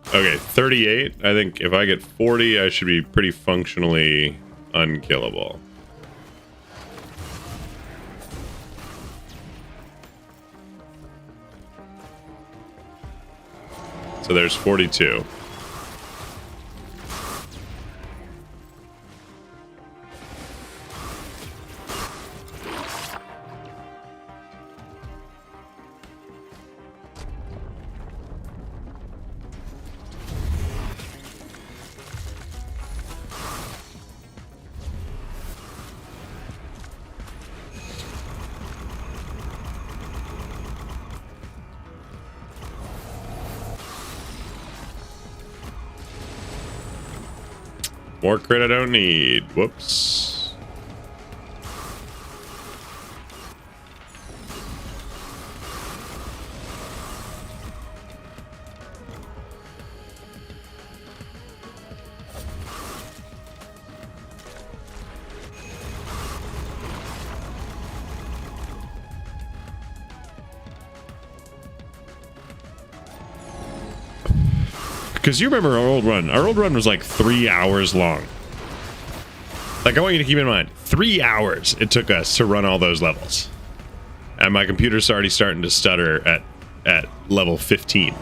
Okay, 38. I think if I get 40, I should be pretty functionally unkillable. So there's 42. More crit I don't need. Whoops. Because you remember our old run. Our old run was like 3 hours long. Like, I want you to keep in mind, 3 hours it took us to run all those levels. And my computer's already starting to stutter at level 15.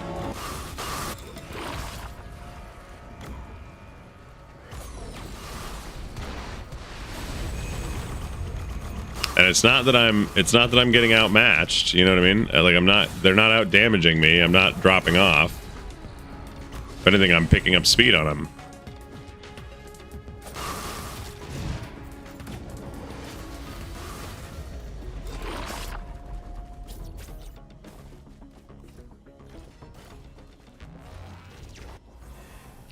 And it's not that I'm getting outmatched, you know what I mean? Like they're not out damaging me. I'm not dropping off. If anything, I'm picking up speed on them.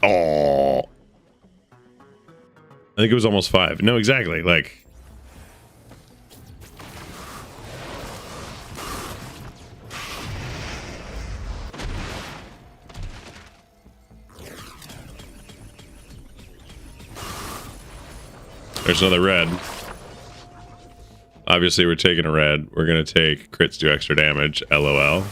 Oh, I think it was almost 5. No, exactly. Like, there's another red. Obviously, we're taking a red. We're gonna take crits do extra damage. LOL.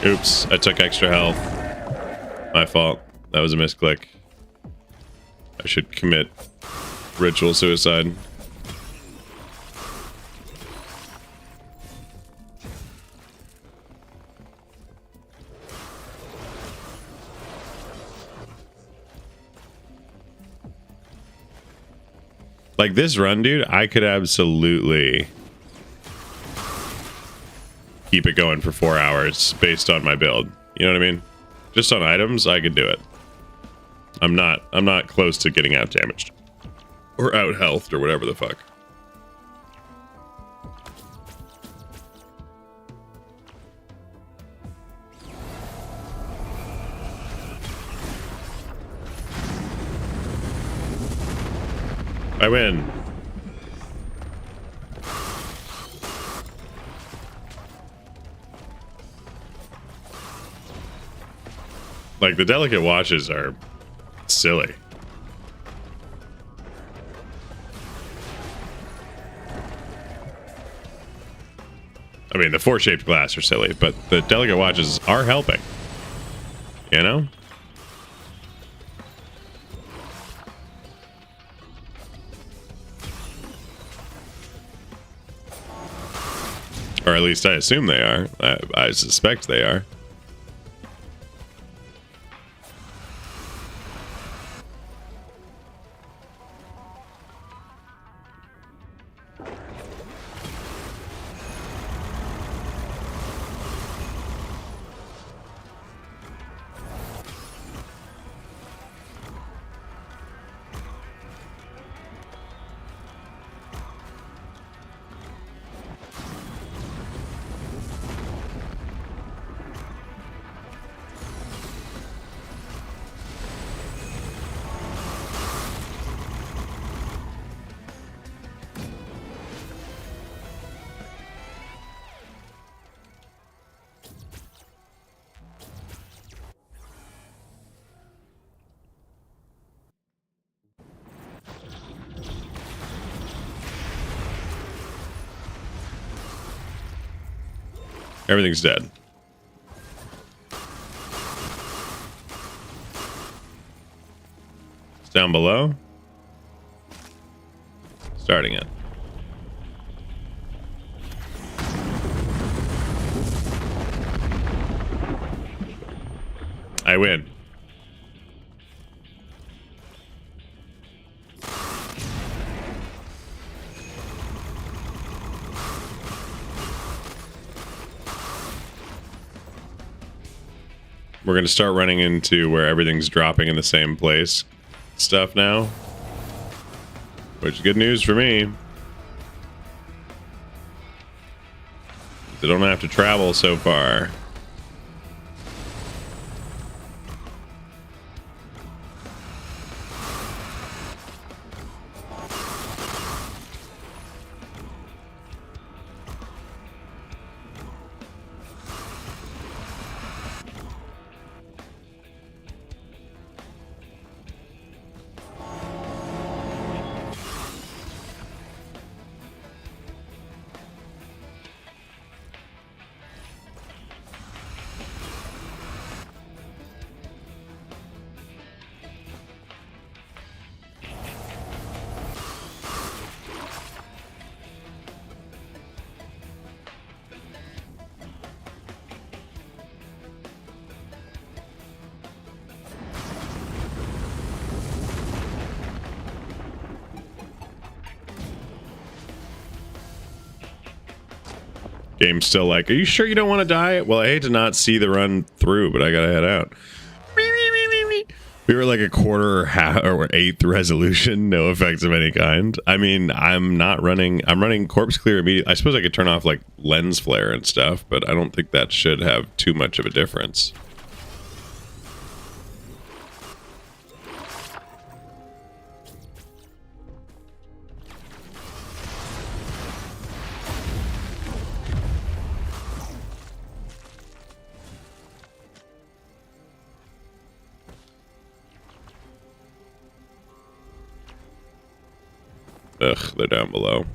Oops, I took extra health. My fault. That was a misclick. I should commit ritual suicide. Like this run, dude, I could absolutely keep it going for 4 hours based on my build. You know what I mean? Just on items, I could do it. I'm not close to getting out damaged or out healthed or whatever the fuck. I win. Like, the delicate watches are silly. I mean, the 4-shaped glass are silly, but the delicate watches are helping. You know? Or at least I assume they are. I suspect they are. Everything's dead. It's down below. Starting it. I win. We're going to start running into where everything's dropping in the same place stuff now. Which is good news for me. They don't have to travel so far. Game's still like, are you sure you don't want to die? Well, I hate to not see the run through, but I gotta head out. We were like a quarter or half or eighth resolution, no effects of any kind. I mean, I'm running corpse clear immediately. I suppose I could turn off like lens flare and stuff, but I don't think that should have too much of a difference. Ugh, they're down below.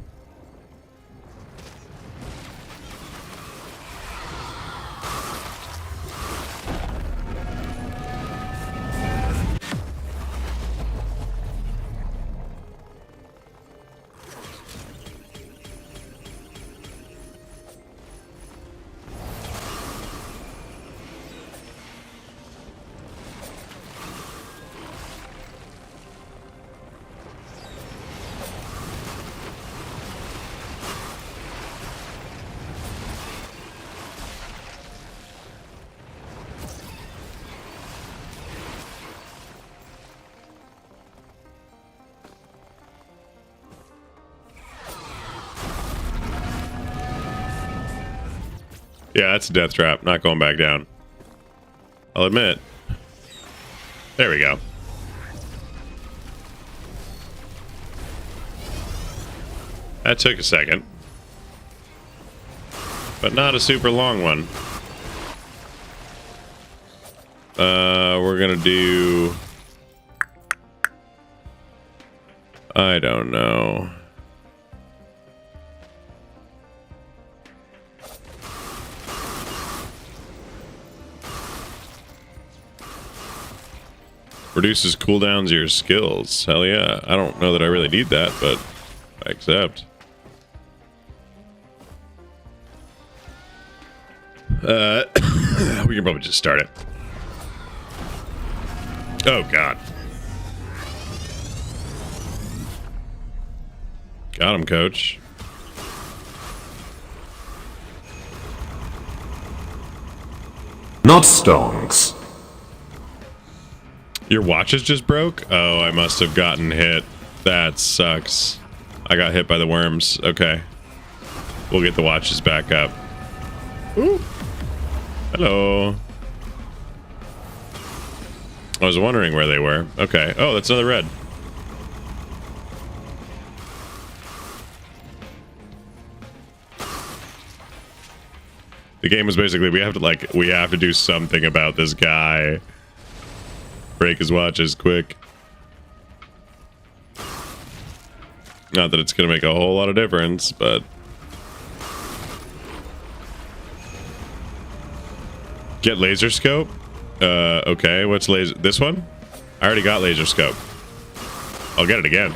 Yeah, that's a death trap. Not going back down. I'll admit. There we go. That took a second. But not a super long one. We're gonna do... I don't know. Reduces cooldowns of your skills. Hell yeah. I don't know that I really need that, but I accept. We can probably just start it. Oh, God. Got him, coach. Not stonks. Your watches just broke? Oh, I must have gotten hit. That sucks. I got hit by the worms. Okay. We'll get the watches back up. Ooh. Hello. I was wondering where they were. Okay. Oh, that's another red. The game was basically we have to do something about this guy. Break his watches quick. Not that it's gonna make a whole lot of difference, but get laser scope. Okay, what's laser? This one? I already got laser scope. I'll get it again,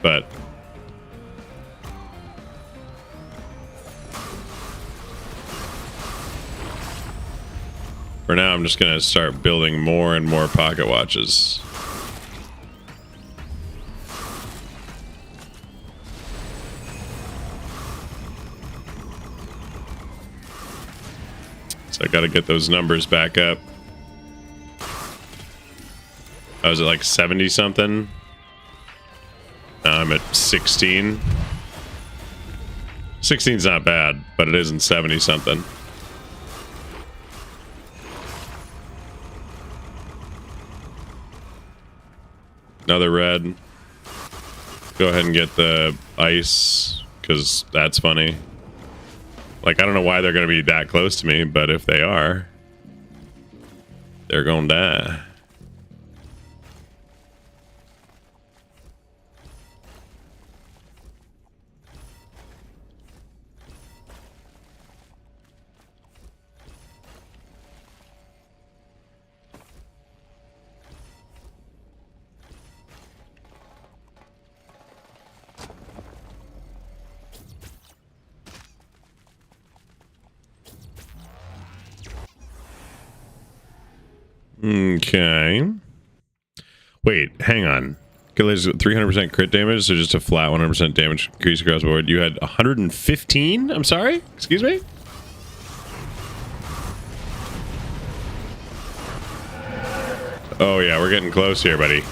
but for now, I'm just gonna start building more and more pocket watches. So I gotta get those numbers back up. I was at like 70 something. Now I'm at 16. 16's not bad, but it isn't 70 something. Another red. Go ahead and get the ice, because that's funny. Like, I don't know why they're going to be that close to me, but if they are, they're going to die. Okay. Wait, hang on. Killer's 300% crit damage, so just a flat 100% damage increase across the board. You had 115? I'm sorry? Excuse me? Oh yeah, we're getting close here, buddy.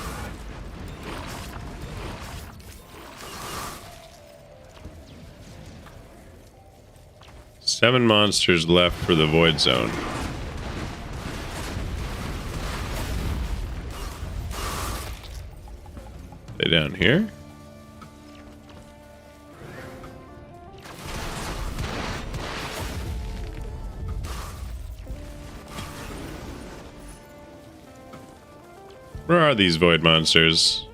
Seven monsters left for the void zone. They down here? Where are these void monsters?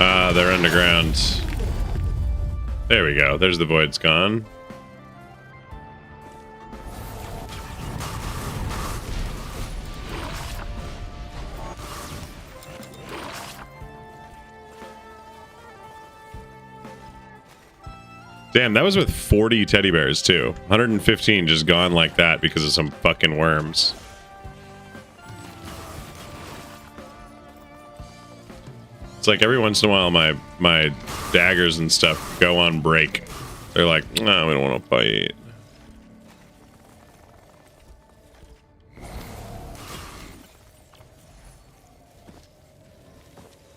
Ah, they're underground. There we go. There's the void's gone. Damn, that was with 40 teddy bears too. 115 just gone like that because of some fucking worms. It's like every once in a while my daggers and stuff go on break. They're like, no, we don't want to fight.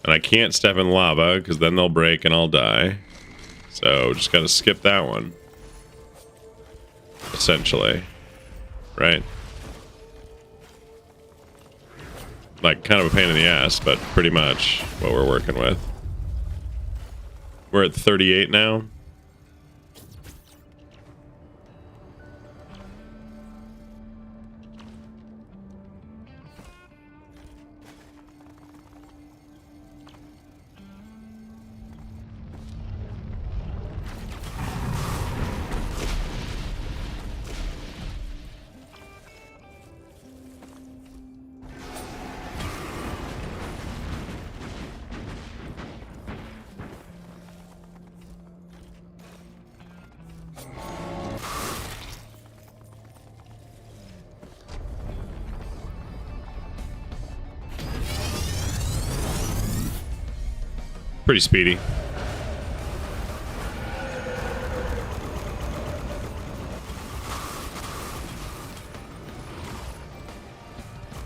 And I can't step in lava because then they'll break and I'll die. So just gotta skip that one. Essentially. Right? Like, kind of a pain in the ass, but pretty much what we're working with. We're at 38 now. Pretty speedy.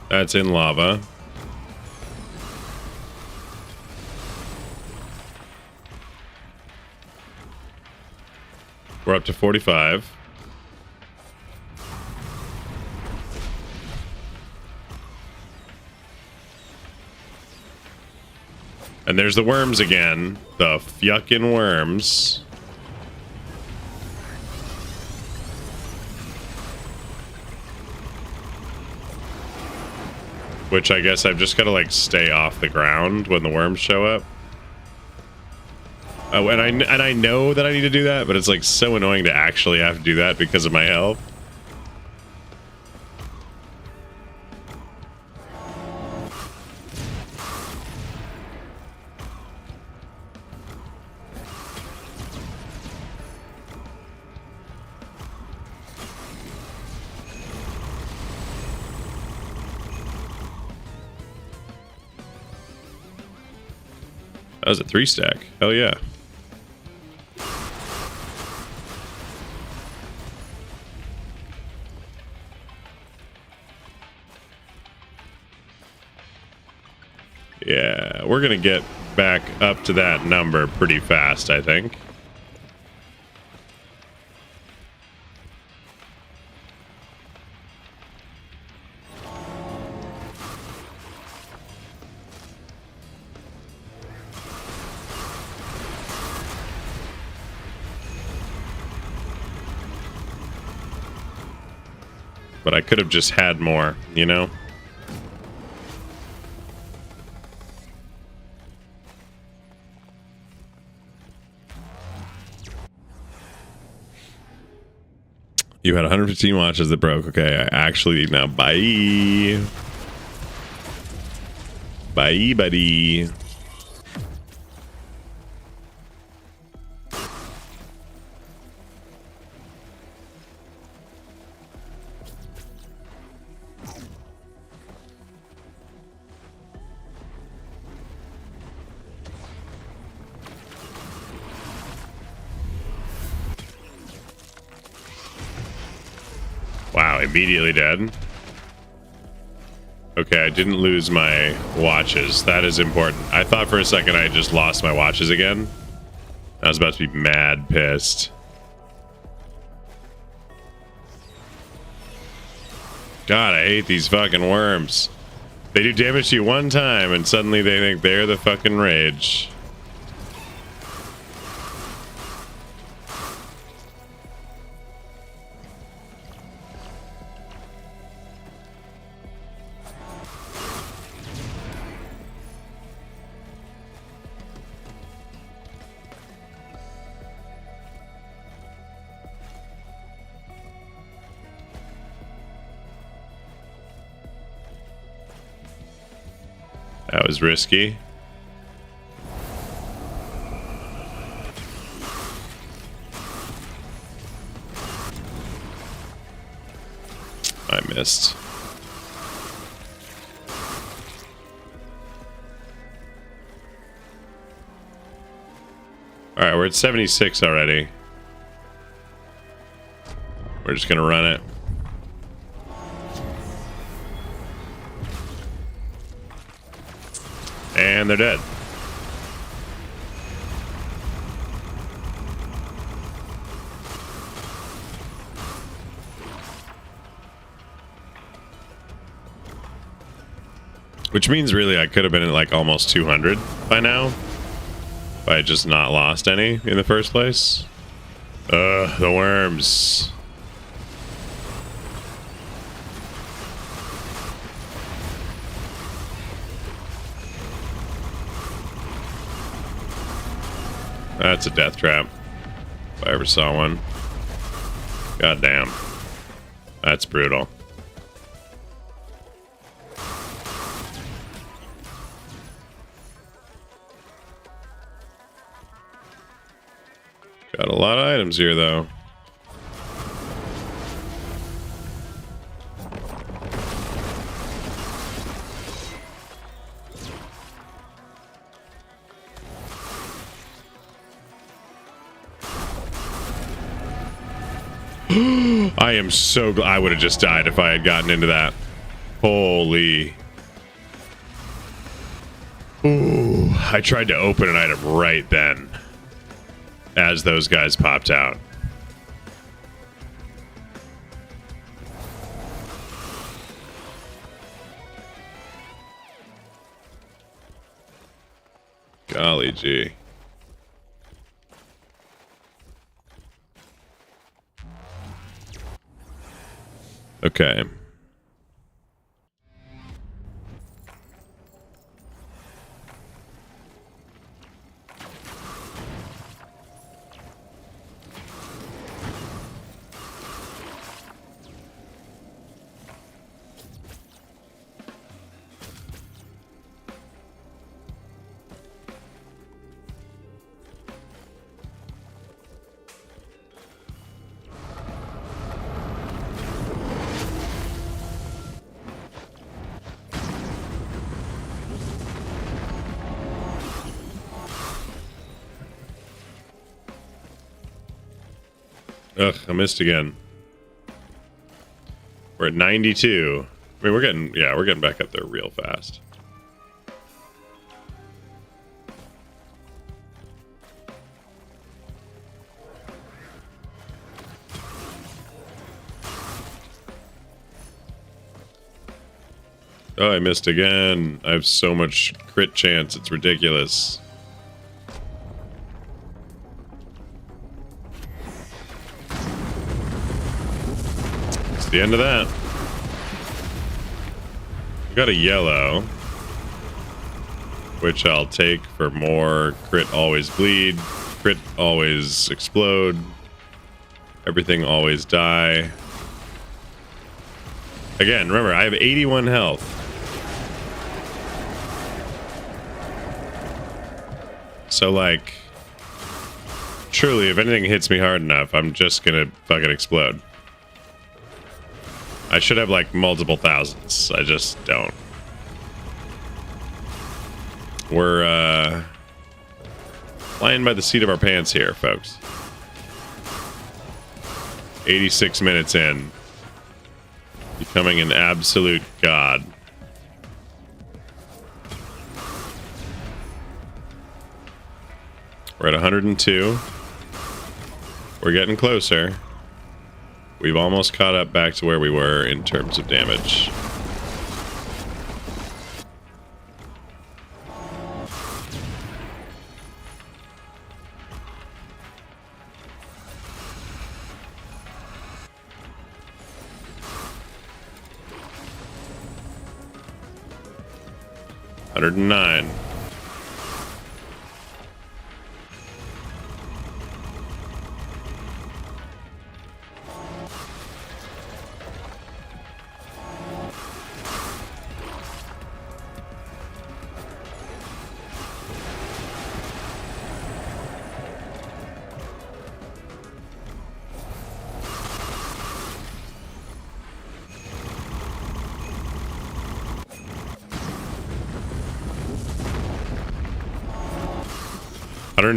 That's in lava. We're up to 45. And there's the worms again. The fucking worms. Which I guess I've just got to like stay off the ground when the worms show up. Oh, and I know that I need to do that, but it's like so annoying to actually have to do that because of my health. That was a 3-stack. Hell yeah. Yeah, we're gonna get back up to that number pretty fast, I think. But I could have just had more, you know? You had 115 watches that broke. Okay, I actually now bye. Bye, buddy. Wow, immediately dead. Okay, I didn't lose my watches. That is important. I thought for a second I just lost my watches again. I was about to be mad pissed. God, I hate these fucking worms. They do damage to you one time and suddenly they think they're the fucking rage. That was risky. I missed. All right, we're at 76 already. We're just gonna run it. And they're dead. Which means really I could have been at like almost 200 by now. If I had just not lost any in the first place. The worms. That's a death trap. If I ever saw one. God damn. That's brutal. Got a lot of items here, though. I am so glad. I would have just died if I had gotten into that. Holy. Ooh, I tried to open an item right then as those guys popped out. Golly gee. Okay. Ugh, I missed again. We're at 92. I mean, we're getting back up there real fast. Oh, I missed again. I have so much crit chance, it's ridiculous. The end of that. We got a yellow, which I'll take for more crit always bleed, crit always explode, everything always die. Again, remember, I have 81 health. So, like, truly, if anything hits me hard enough, I'm just gonna fucking explode. I should have like multiple thousands. I just don't. We're flying by the seat of our pants here, folks. 86 minutes in. Becoming an absolute god. We're at 102. We're getting closer. We've almost caught up back to where we were in terms of damage. $109.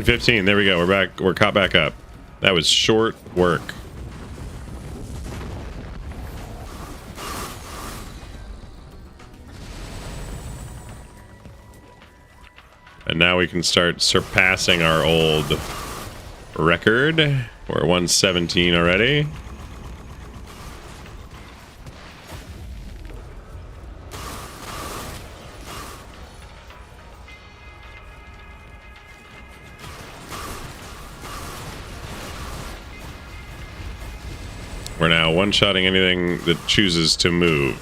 115. There we go. We're back. We're caught back up. That was short work. And now we can start surpassing our old record. We're 117 already. We're now one-shotting anything that chooses to move.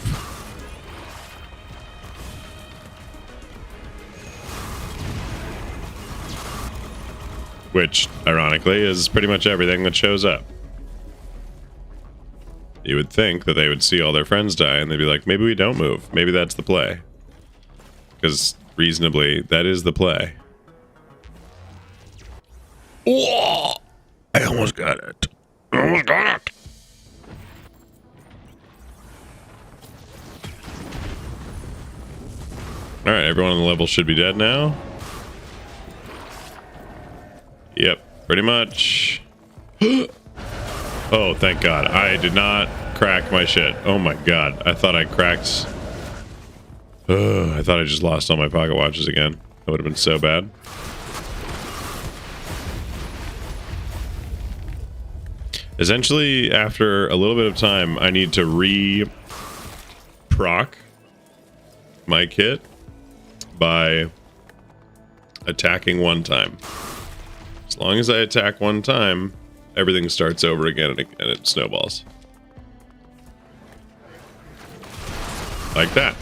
Which, ironically, is pretty much everything that shows up. You would think that they would see all their friends die and they'd be like, maybe we don't move. Maybe that's the play. Because, reasonably, that is the play. Oh, I almost got it. I almost got it. Alright, everyone on the level should be dead now. Yep, pretty much. Oh, thank God. I did not crack my shit. Oh my God. I thought I cracked... I thought I just lost all my pocket watches again. That would have been so bad. Essentially, after a little bit of time, I need to re-proc my kit by attacking one time. As long as I attack one time, everything starts over again and it snowballs. Like that.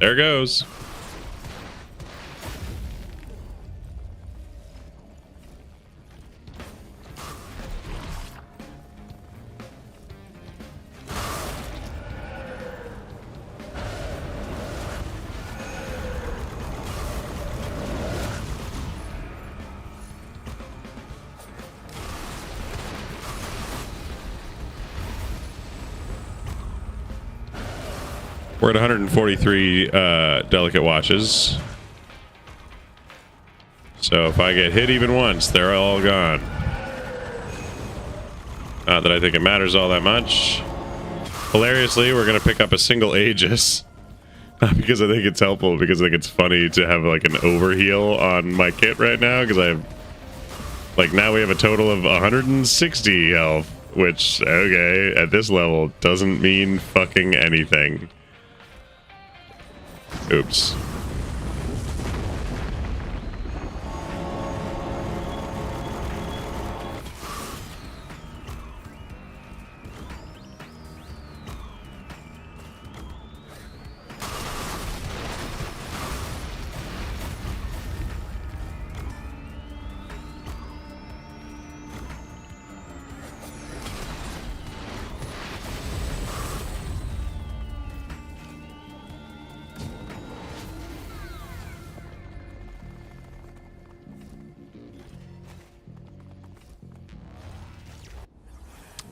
There goes. We're at 143 delicate watches. So if I get hit even once, they're all gone. Not that I think it matters all that much. Hilariously, we're going to pick up a single Aegis. Not because I think it's helpful, because I think it's funny to have like an overheal on my kit right now, because I have... Like, now we have a total of 160 health, which, okay, at this level, doesn't mean fucking anything. Oops.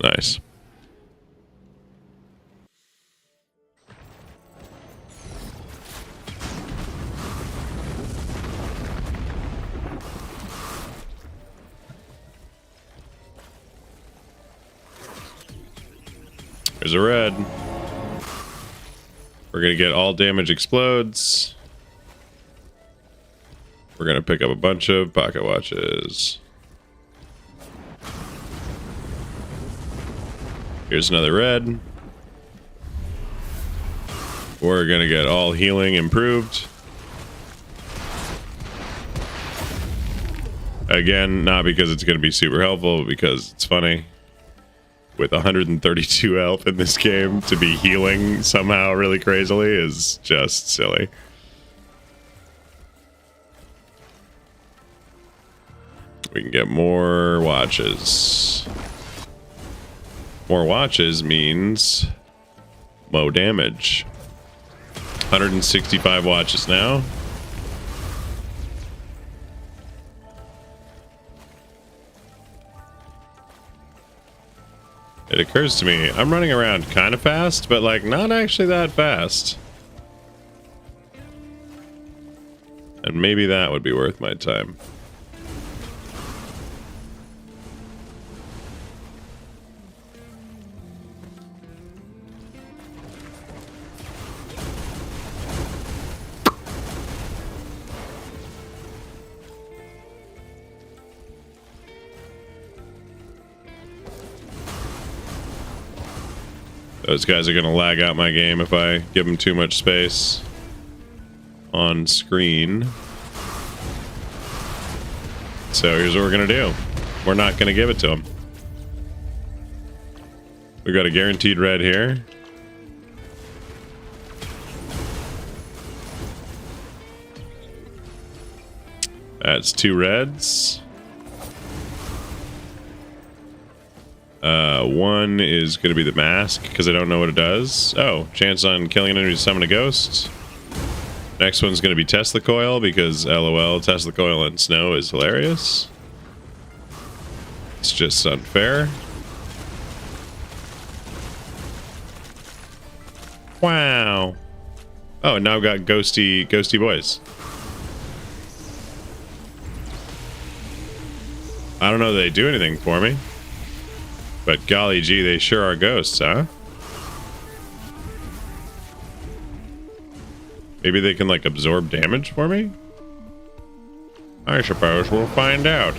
Nice. There's a red. We're gonna get all damage explodes. We're gonna pick up a bunch of pocket watches. Here's another red. We're gonna get all healing improved. Again, not because it's gonna be super helpful, but because it's funny. With 132 health in this game, to be healing somehow really crazily is just silly. We can get more watches. More watches means more damage. 165 watches now. It occurs to me, I'm running around kind of fast, but like not actually that fast. And maybe that would be worth my time. Those guys are going to lag out my game if I give them too much space on screen. So here's what we're going to do. We're not going to give it to them. We've got a guaranteed red here. That's 2 reds. 1 is going to be the mask, because I don't know what it does. Oh, chance on killing an enemy to summon a ghost. Next one's going to be Tesla Coil, because LOL, Tesla Coil in snow is hilarious. It's just unfair. Wow. Oh, and now I've got ghosty boys. I don't know that they do anything for me. But golly gee, they sure are ghosts, huh? Maybe they can, like, absorb damage for me? I suppose we'll find out.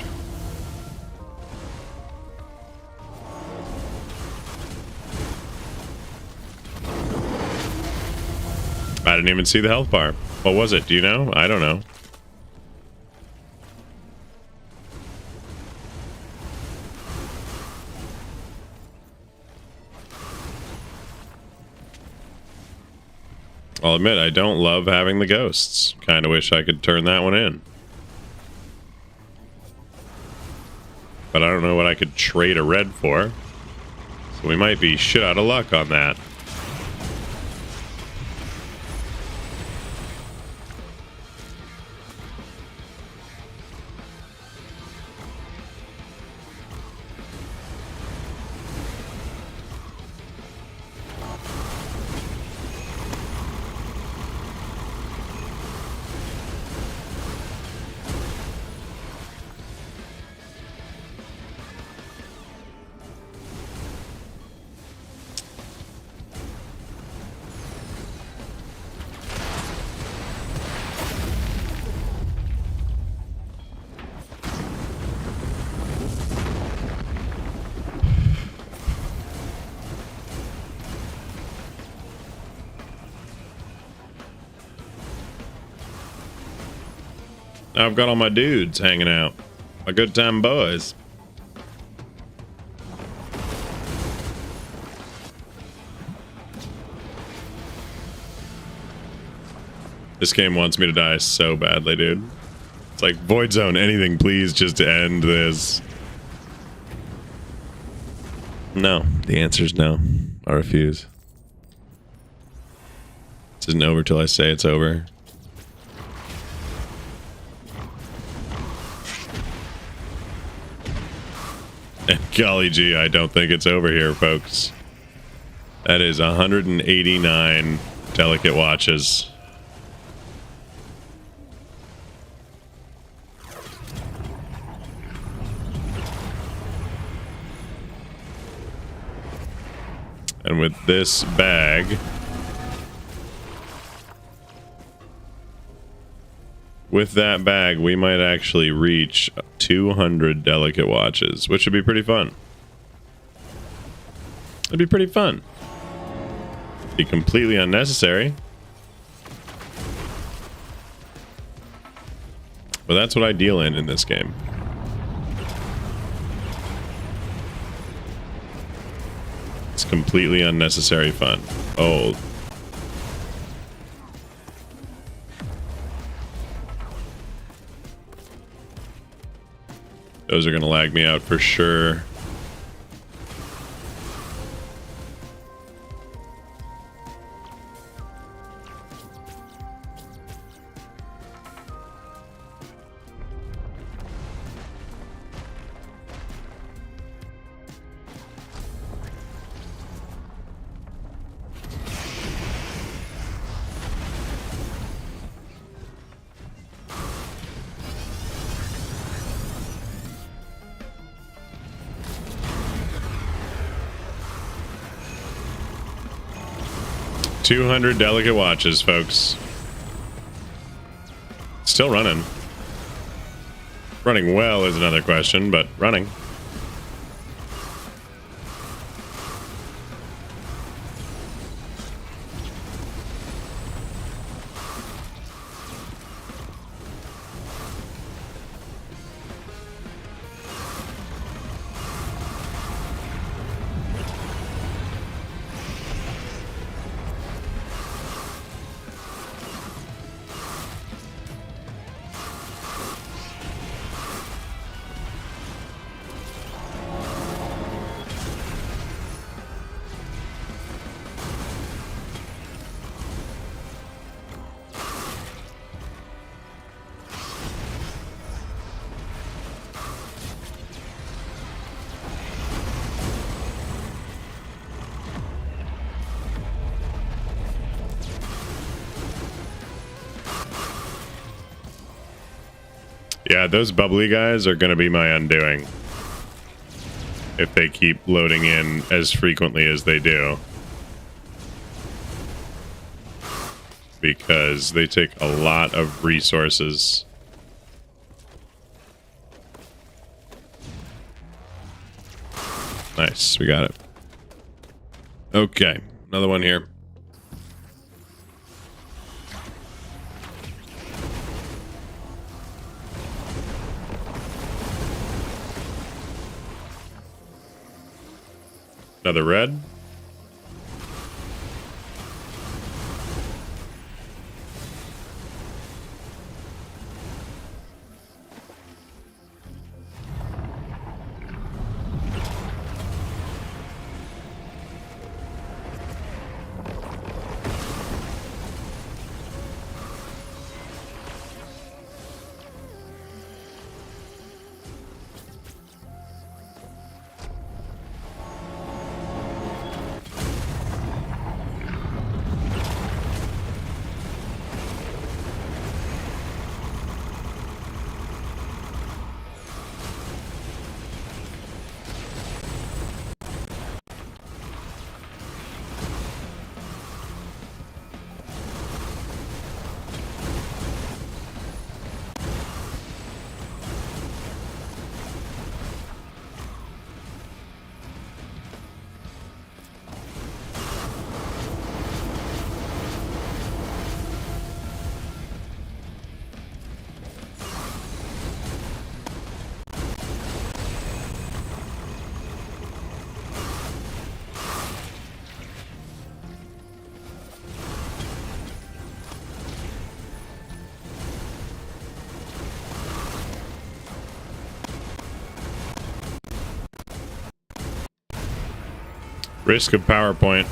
I didn't even see the health bar. What was it? Do you know? I don't know. I'll admit, I don't love having the ghosts. Kind of wish I could turn that one in. But I don't know what I could trade a red for. So we might be shit out of luck on that. I've got all my dudes hanging out. My good time boys. This game wants me to die so badly, dude. It's like, Void Zone, anything please just to end this. No. The answer's no. I refuse. This isn't over till I say it's over. And golly gee, I don't think it's over here, folks. That is 189 delicate watches. And with this bag, with that bag, we might actually reach 200 delicate watches, which would be pretty fun. It'd be pretty fun. Be completely unnecessary. But that's what I deal in this game. It's completely unnecessary fun. Oh. Those are going to lag me out for sure. $200 delicate watches, folks. Still running. Running well is another question, but running. Yeah, those bubbly guys are going to be my undoing. If they keep loading in as frequently as they do. Because they take a lot of resources. Nice, we got it. Okay, another one here. Another red. Risk of PowerPoint.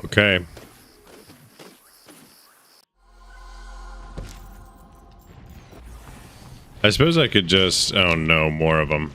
Okay. I suppose I could just, oh no, more of them.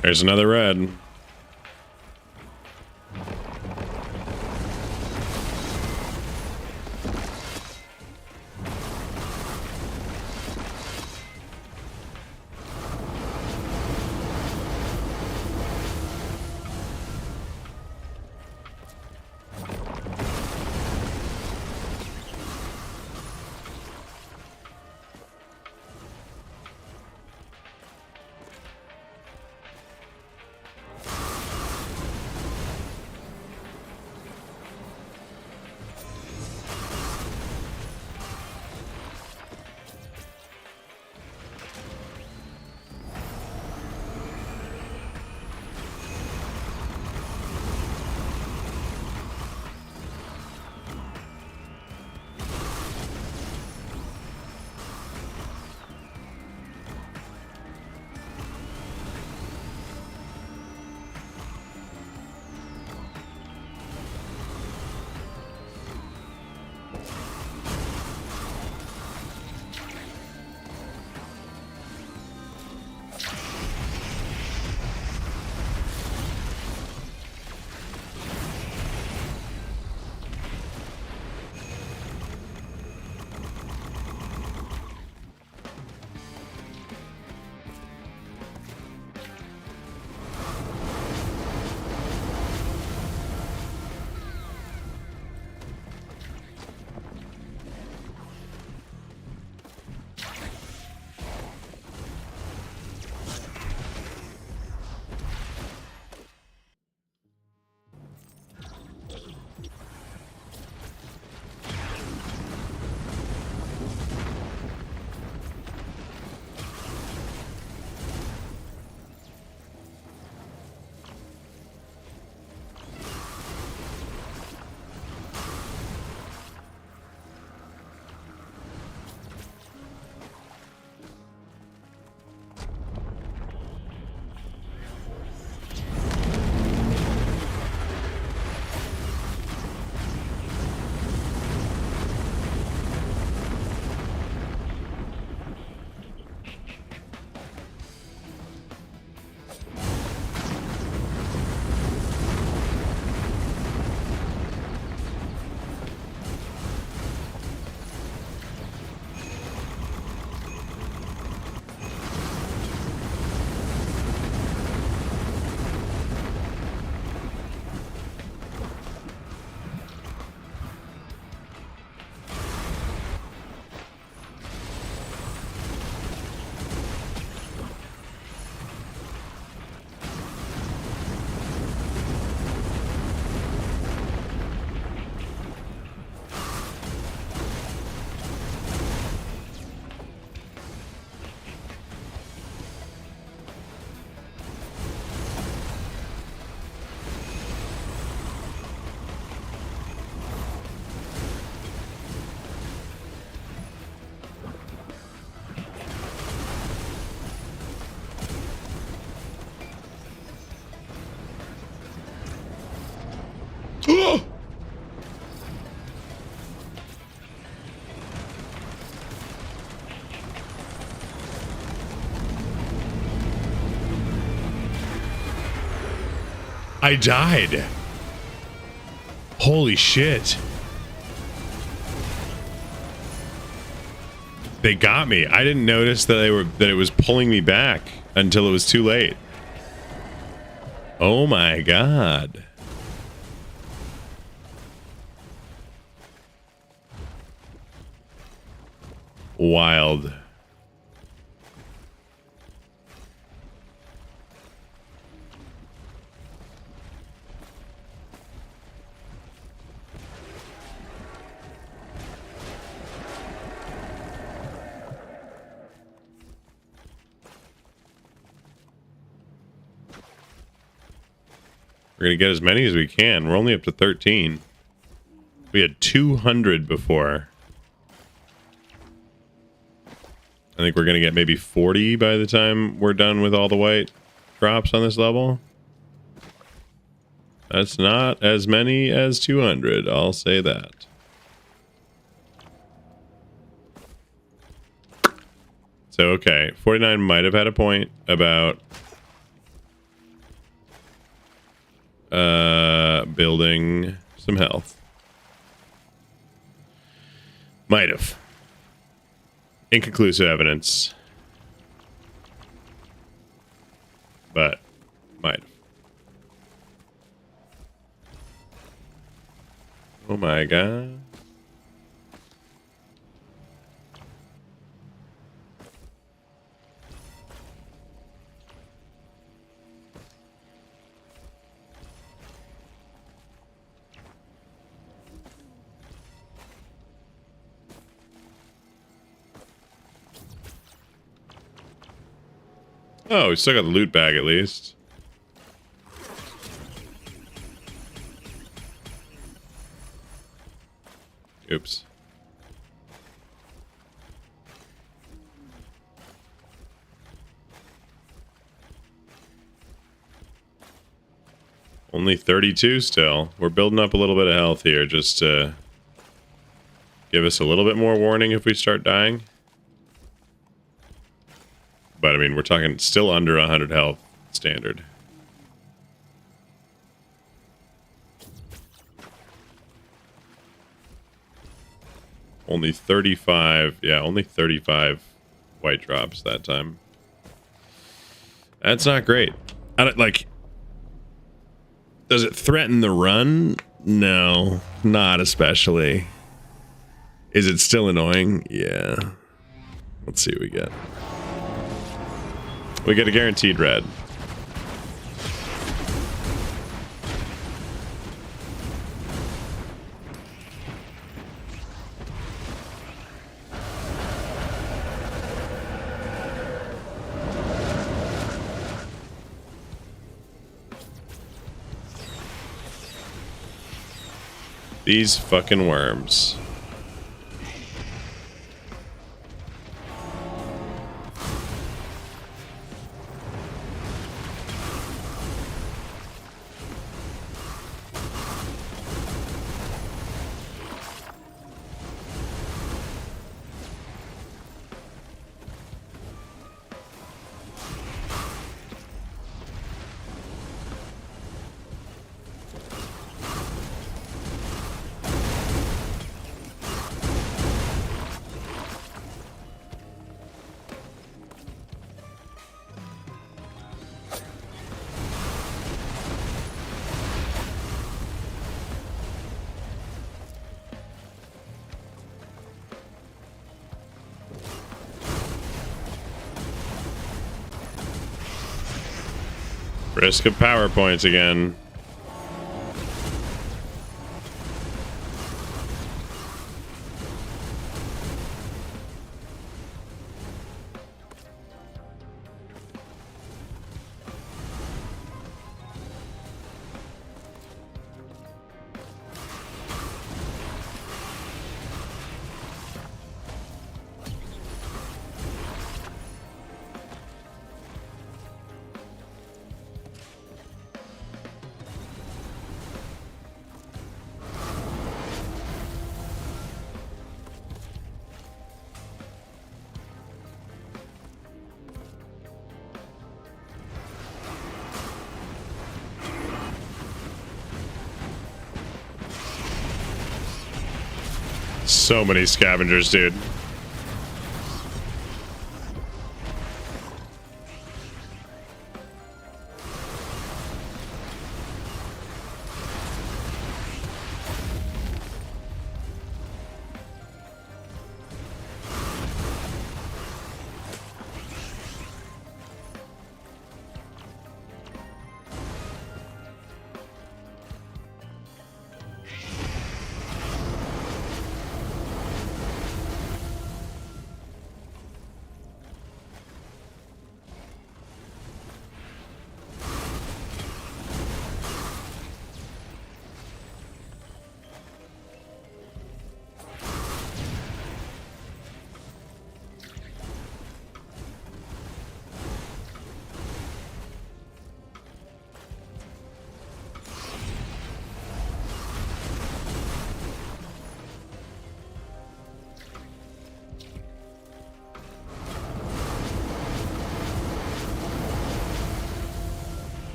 There's another red. I died. Holy shit. They got me. I didn't notice that it was pulling me back until it was too late. Oh my god. Wild. We're going to get as many as we can. We're only up to 13. We had 200 before. I think we're going to get maybe 40 by the time we're done with all the white drops on this level. That's not as many as 200, I'll say that. So, okay, 49 might have had a point about building some health. Might have. Inconclusive evidence. But might have. Oh my god. Oh, we still got the loot bag at least. Oops. Only 32 still. We're building up a little bit of health here just to give us a little bit more warning if we start dying. But, I mean, we're talking still under 100 health standard. Only 35. Yeah, only 35 white drops that time. That's not great. I don't, like... Does it threaten the run? No, not especially. Is it still annoying? Yeah. Let's see what we get. We get a guaranteed red. These fucking worms. Risk of power points again. So many scavengers, dude.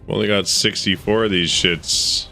Only got 64 of these shits.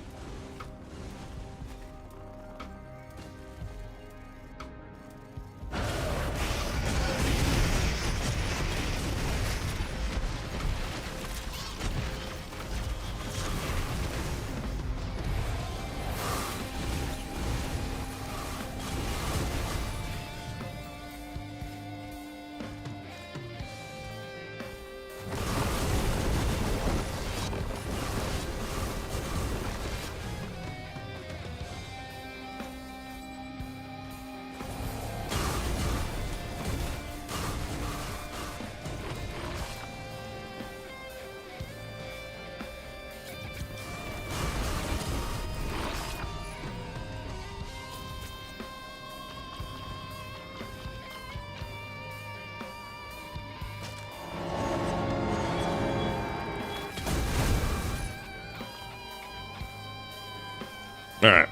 All right,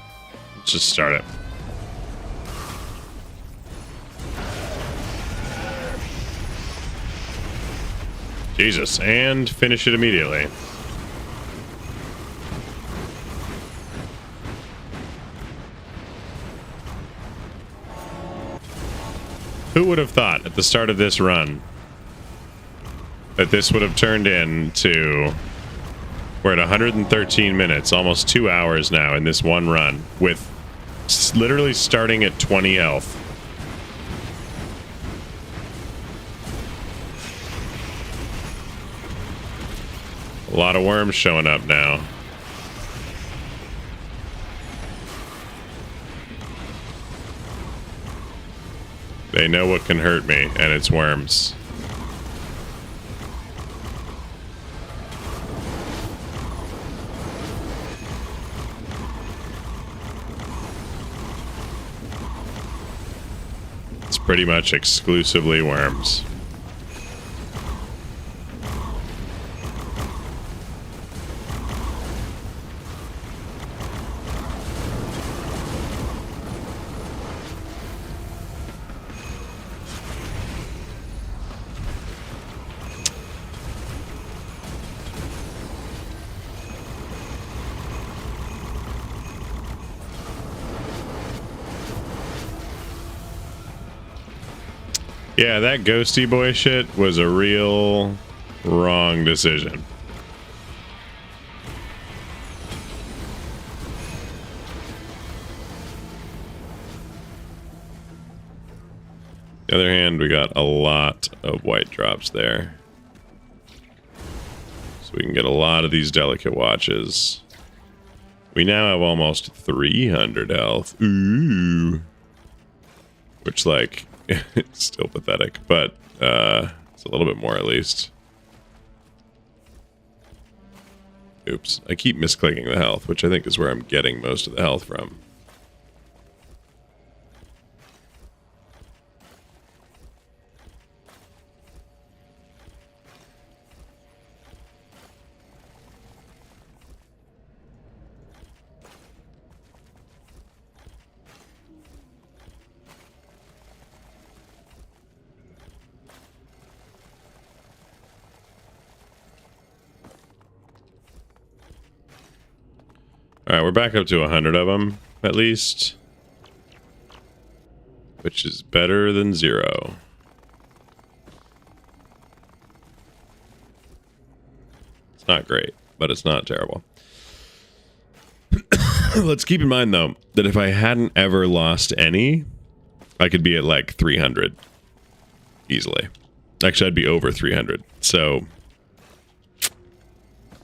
let's just start it. Jesus, and finish it immediately. Who would have thought at the start of this run that this would have turned into... We're at 113 minutes, almost 2 hours now in this one run, with literally starting at 20 health. A lot of worms showing up now. They know what can hurt me, and it's worms. It's pretty much exclusively worms. Yeah, that ghosty boy shit was a real wrong decision. On the other hand, we got a lot of white drops there. So we can get a lot of these delicate watches. We now have almost 300 health. Ooh. Which, like... it's still pathetic, but it's a little bit more at least. Oops, I keep misclicking the health, which I think is where I'm getting most of the health from. All right, we're back up to 100 of them at least, which is better than 0. It's not great, but it's not terrible. Let's keep in mind, though, that if I hadn't ever lost any, I could be at like 300 easily. Actually, I'd be over 300. So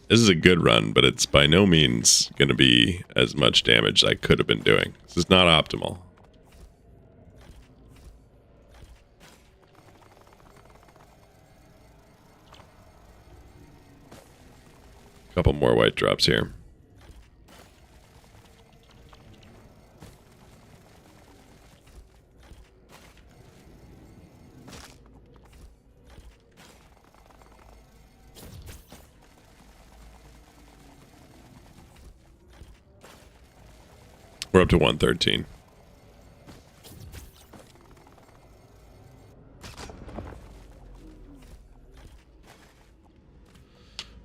this is a good run, but it's by no means going to be as much damage as I could have been doing. This is not optimal. Couple more white drops here. We're up to 113.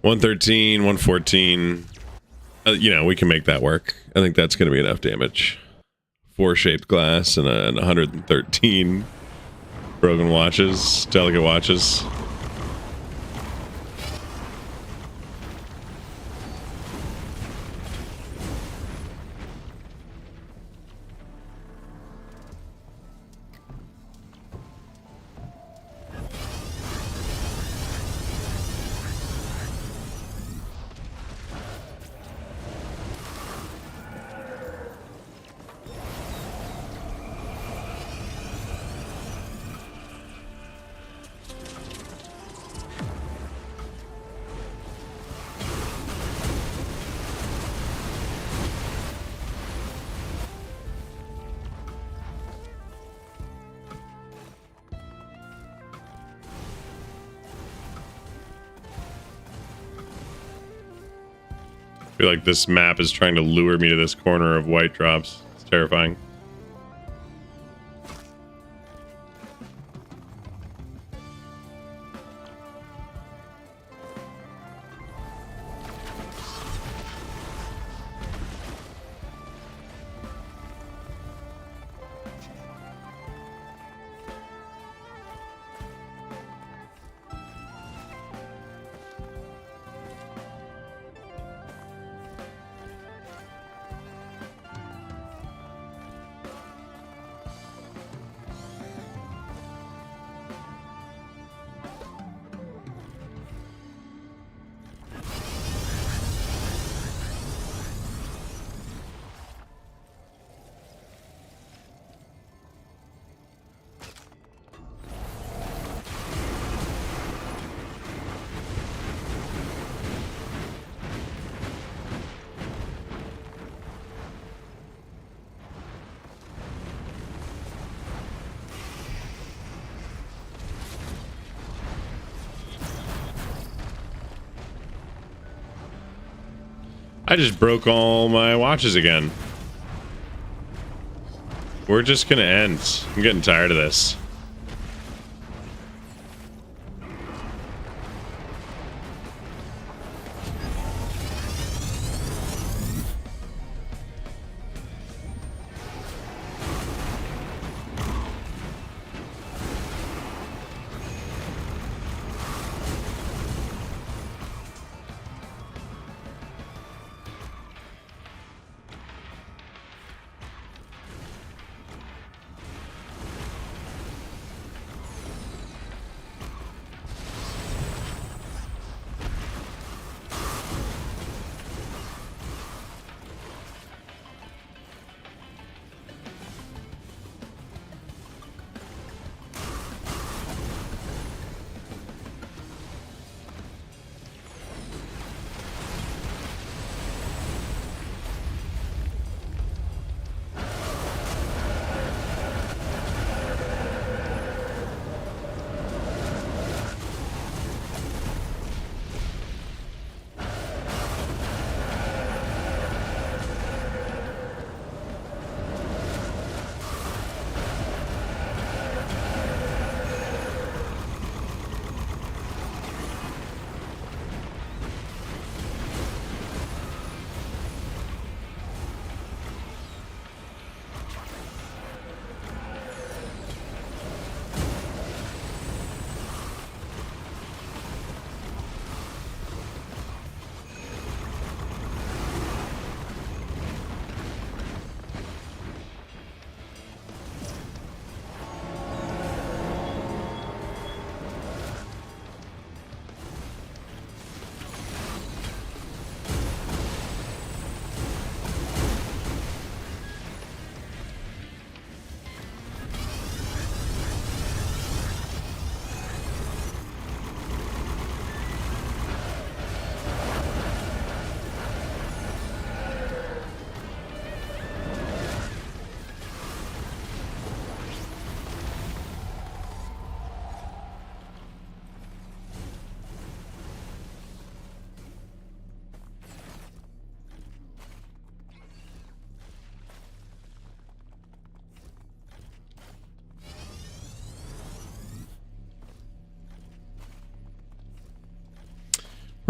$113, $114. You know, we can make that work. I think that's going to be enough damage. 4 shaped glass and 113 broken watches, delicate watches. I feel like this map is trying to lure me to this corner of white drops. It's terrifying. I just broke all my watches again. We're just gonna end. I'm getting tired of this.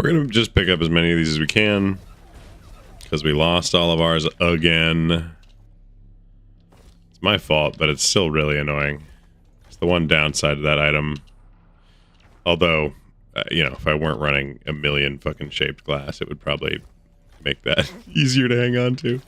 We're gonna just pick up as many of these as we can because we lost all of ours again. It's my fault, but it's still really annoying. It's the one downside of that item. Although, you know, if I weren't running a million fucking shaped glass, it would probably make that easier to hang on to.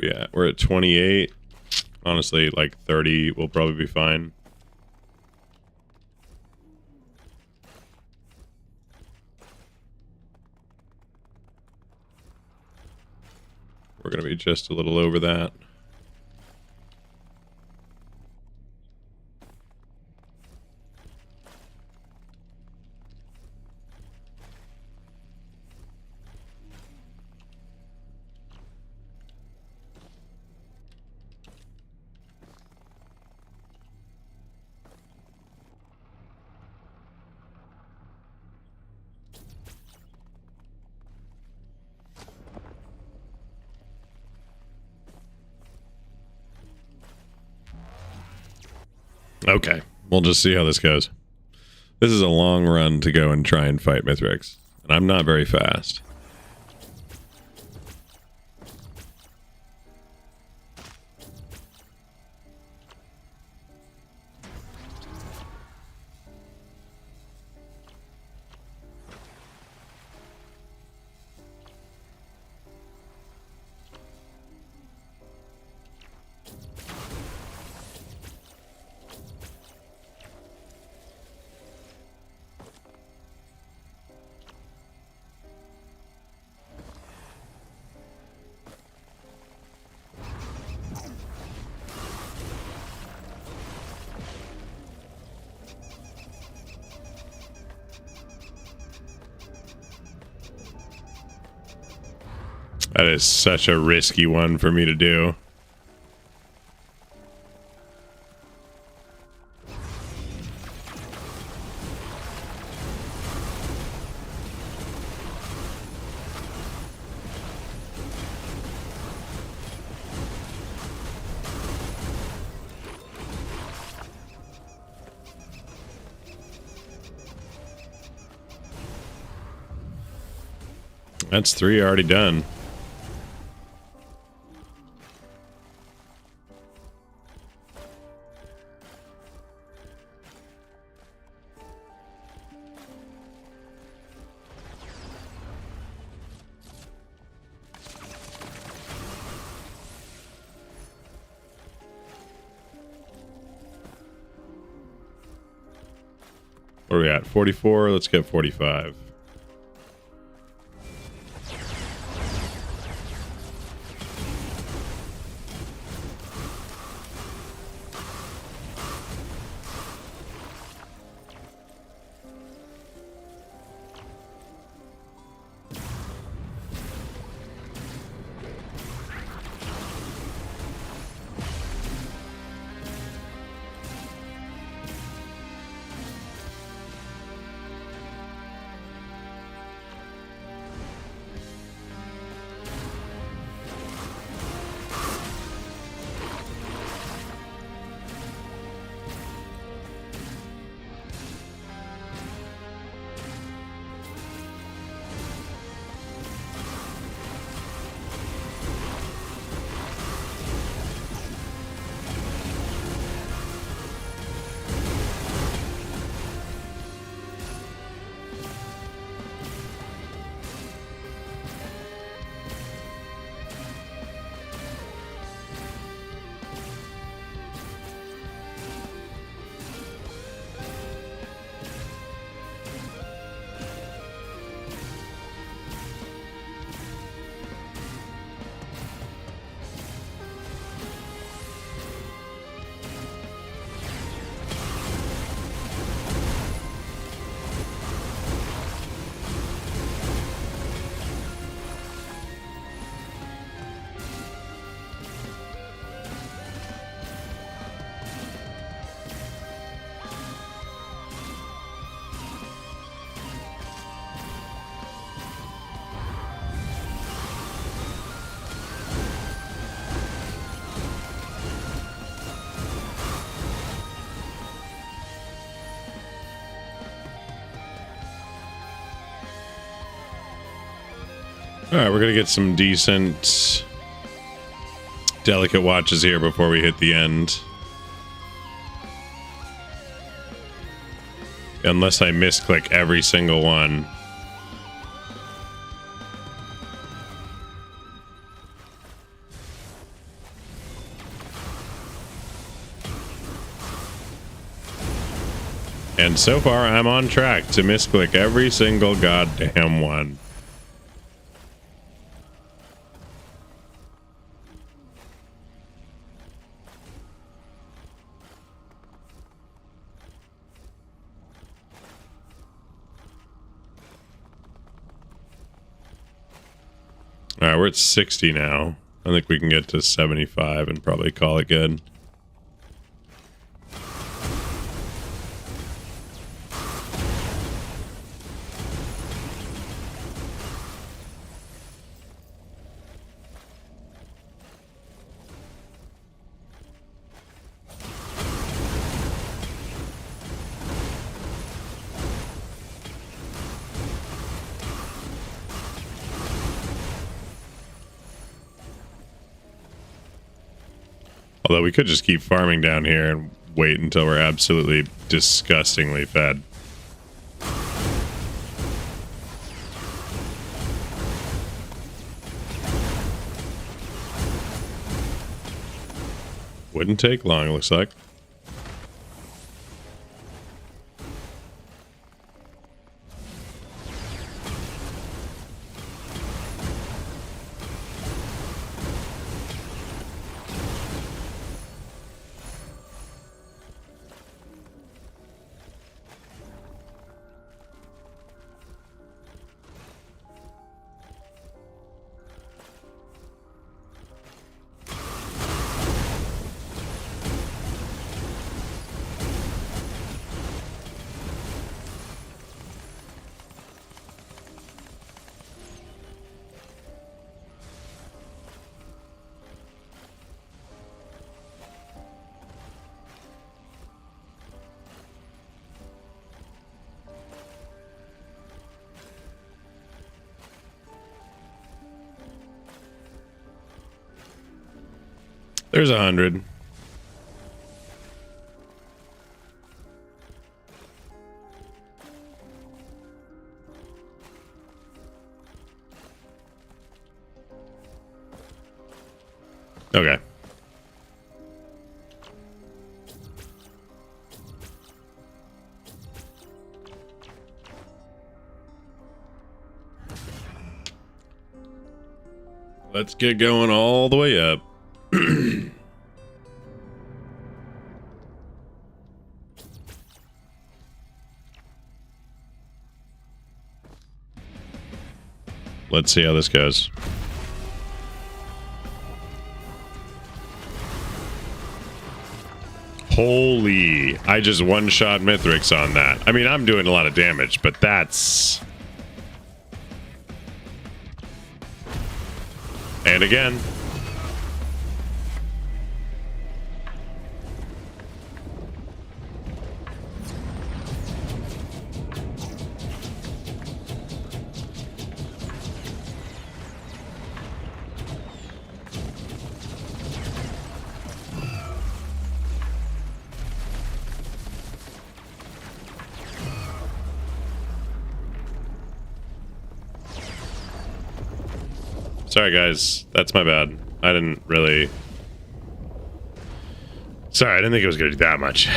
Yeah, we're at 28. Honestly, like 30 will probably be fine. We're going to be just a little over that. Okay, we'll just see how this goes. This is a long run to go and try and fight Mithrix, and I'm not very fast. That is such a risky one for me to do. That's 3 already done. Where are we at? 44? Let's get 45. All right, we're gonna get some decent, delicate watches here before we hit the end. Unless I misclick every single one. And so far, I'm on track to misclick every single goddamn one. All right, we're at 60 now. I think we can get to 75 and probably call it good. Although we could just keep farming down here and wait until we're absolutely disgustingly fed. Wouldn't take long, it looks like. There's 100. Okay. Let's get going all the way up. Let's see how this goes. Holy, I just one-shot Mithrix on that. I mean, I'm doing a lot of damage, but that's... And again. Sorry, guys. That's my bad. I didn't really... Sorry, I didn't think it was going to do that much.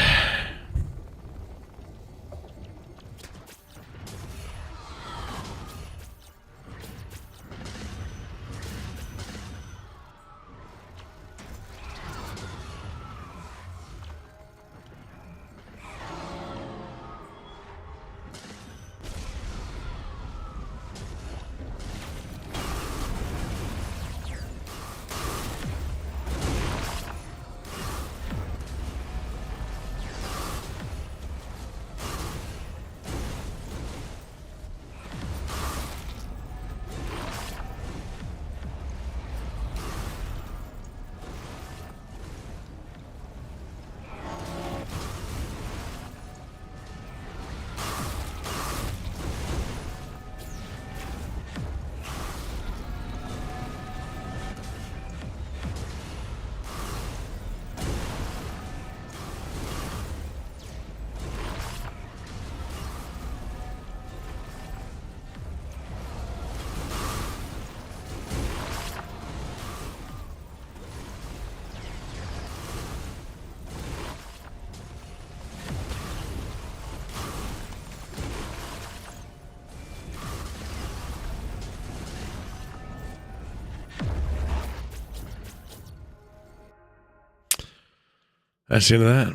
That's the end of that.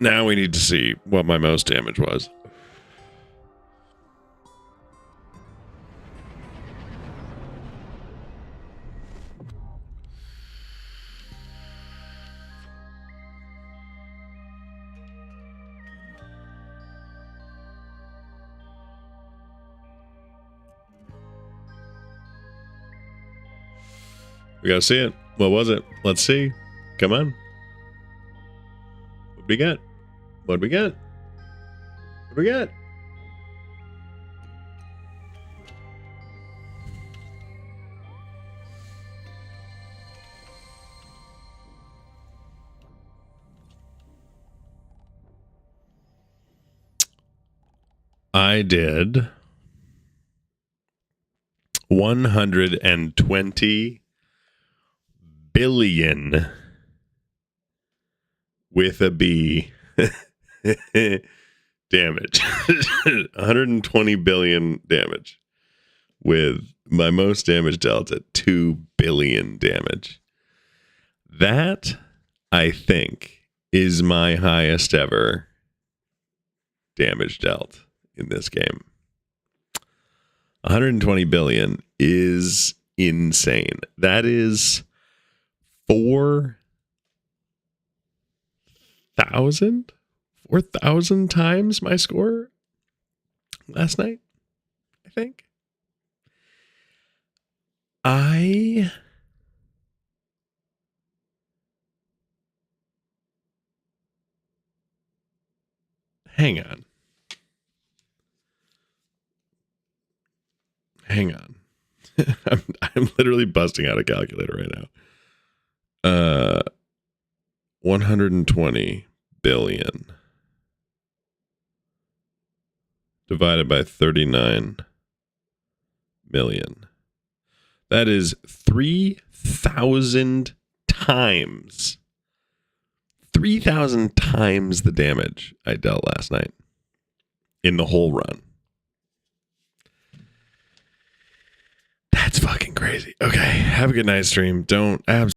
Now we need to see what my most damage was. We gotta see it. What was it? Let's see. Come on. What we got? What we got? What we got? I did 120 billion with a B damage. 120 billion damage with my most damage dealt at 2 billion damage. That, I think, is my highest ever damage dealt in this game. 120 billion is insane. That is 4,000 times my score last night, I think. Hang on. I'm literally busting out a calculator right now. 120 billion divided by 39 million. That is 3,000 times. 3,000 times the damage I dealt last night in the whole run. That's fucking crazy. Okay, have a good night, stream. Don't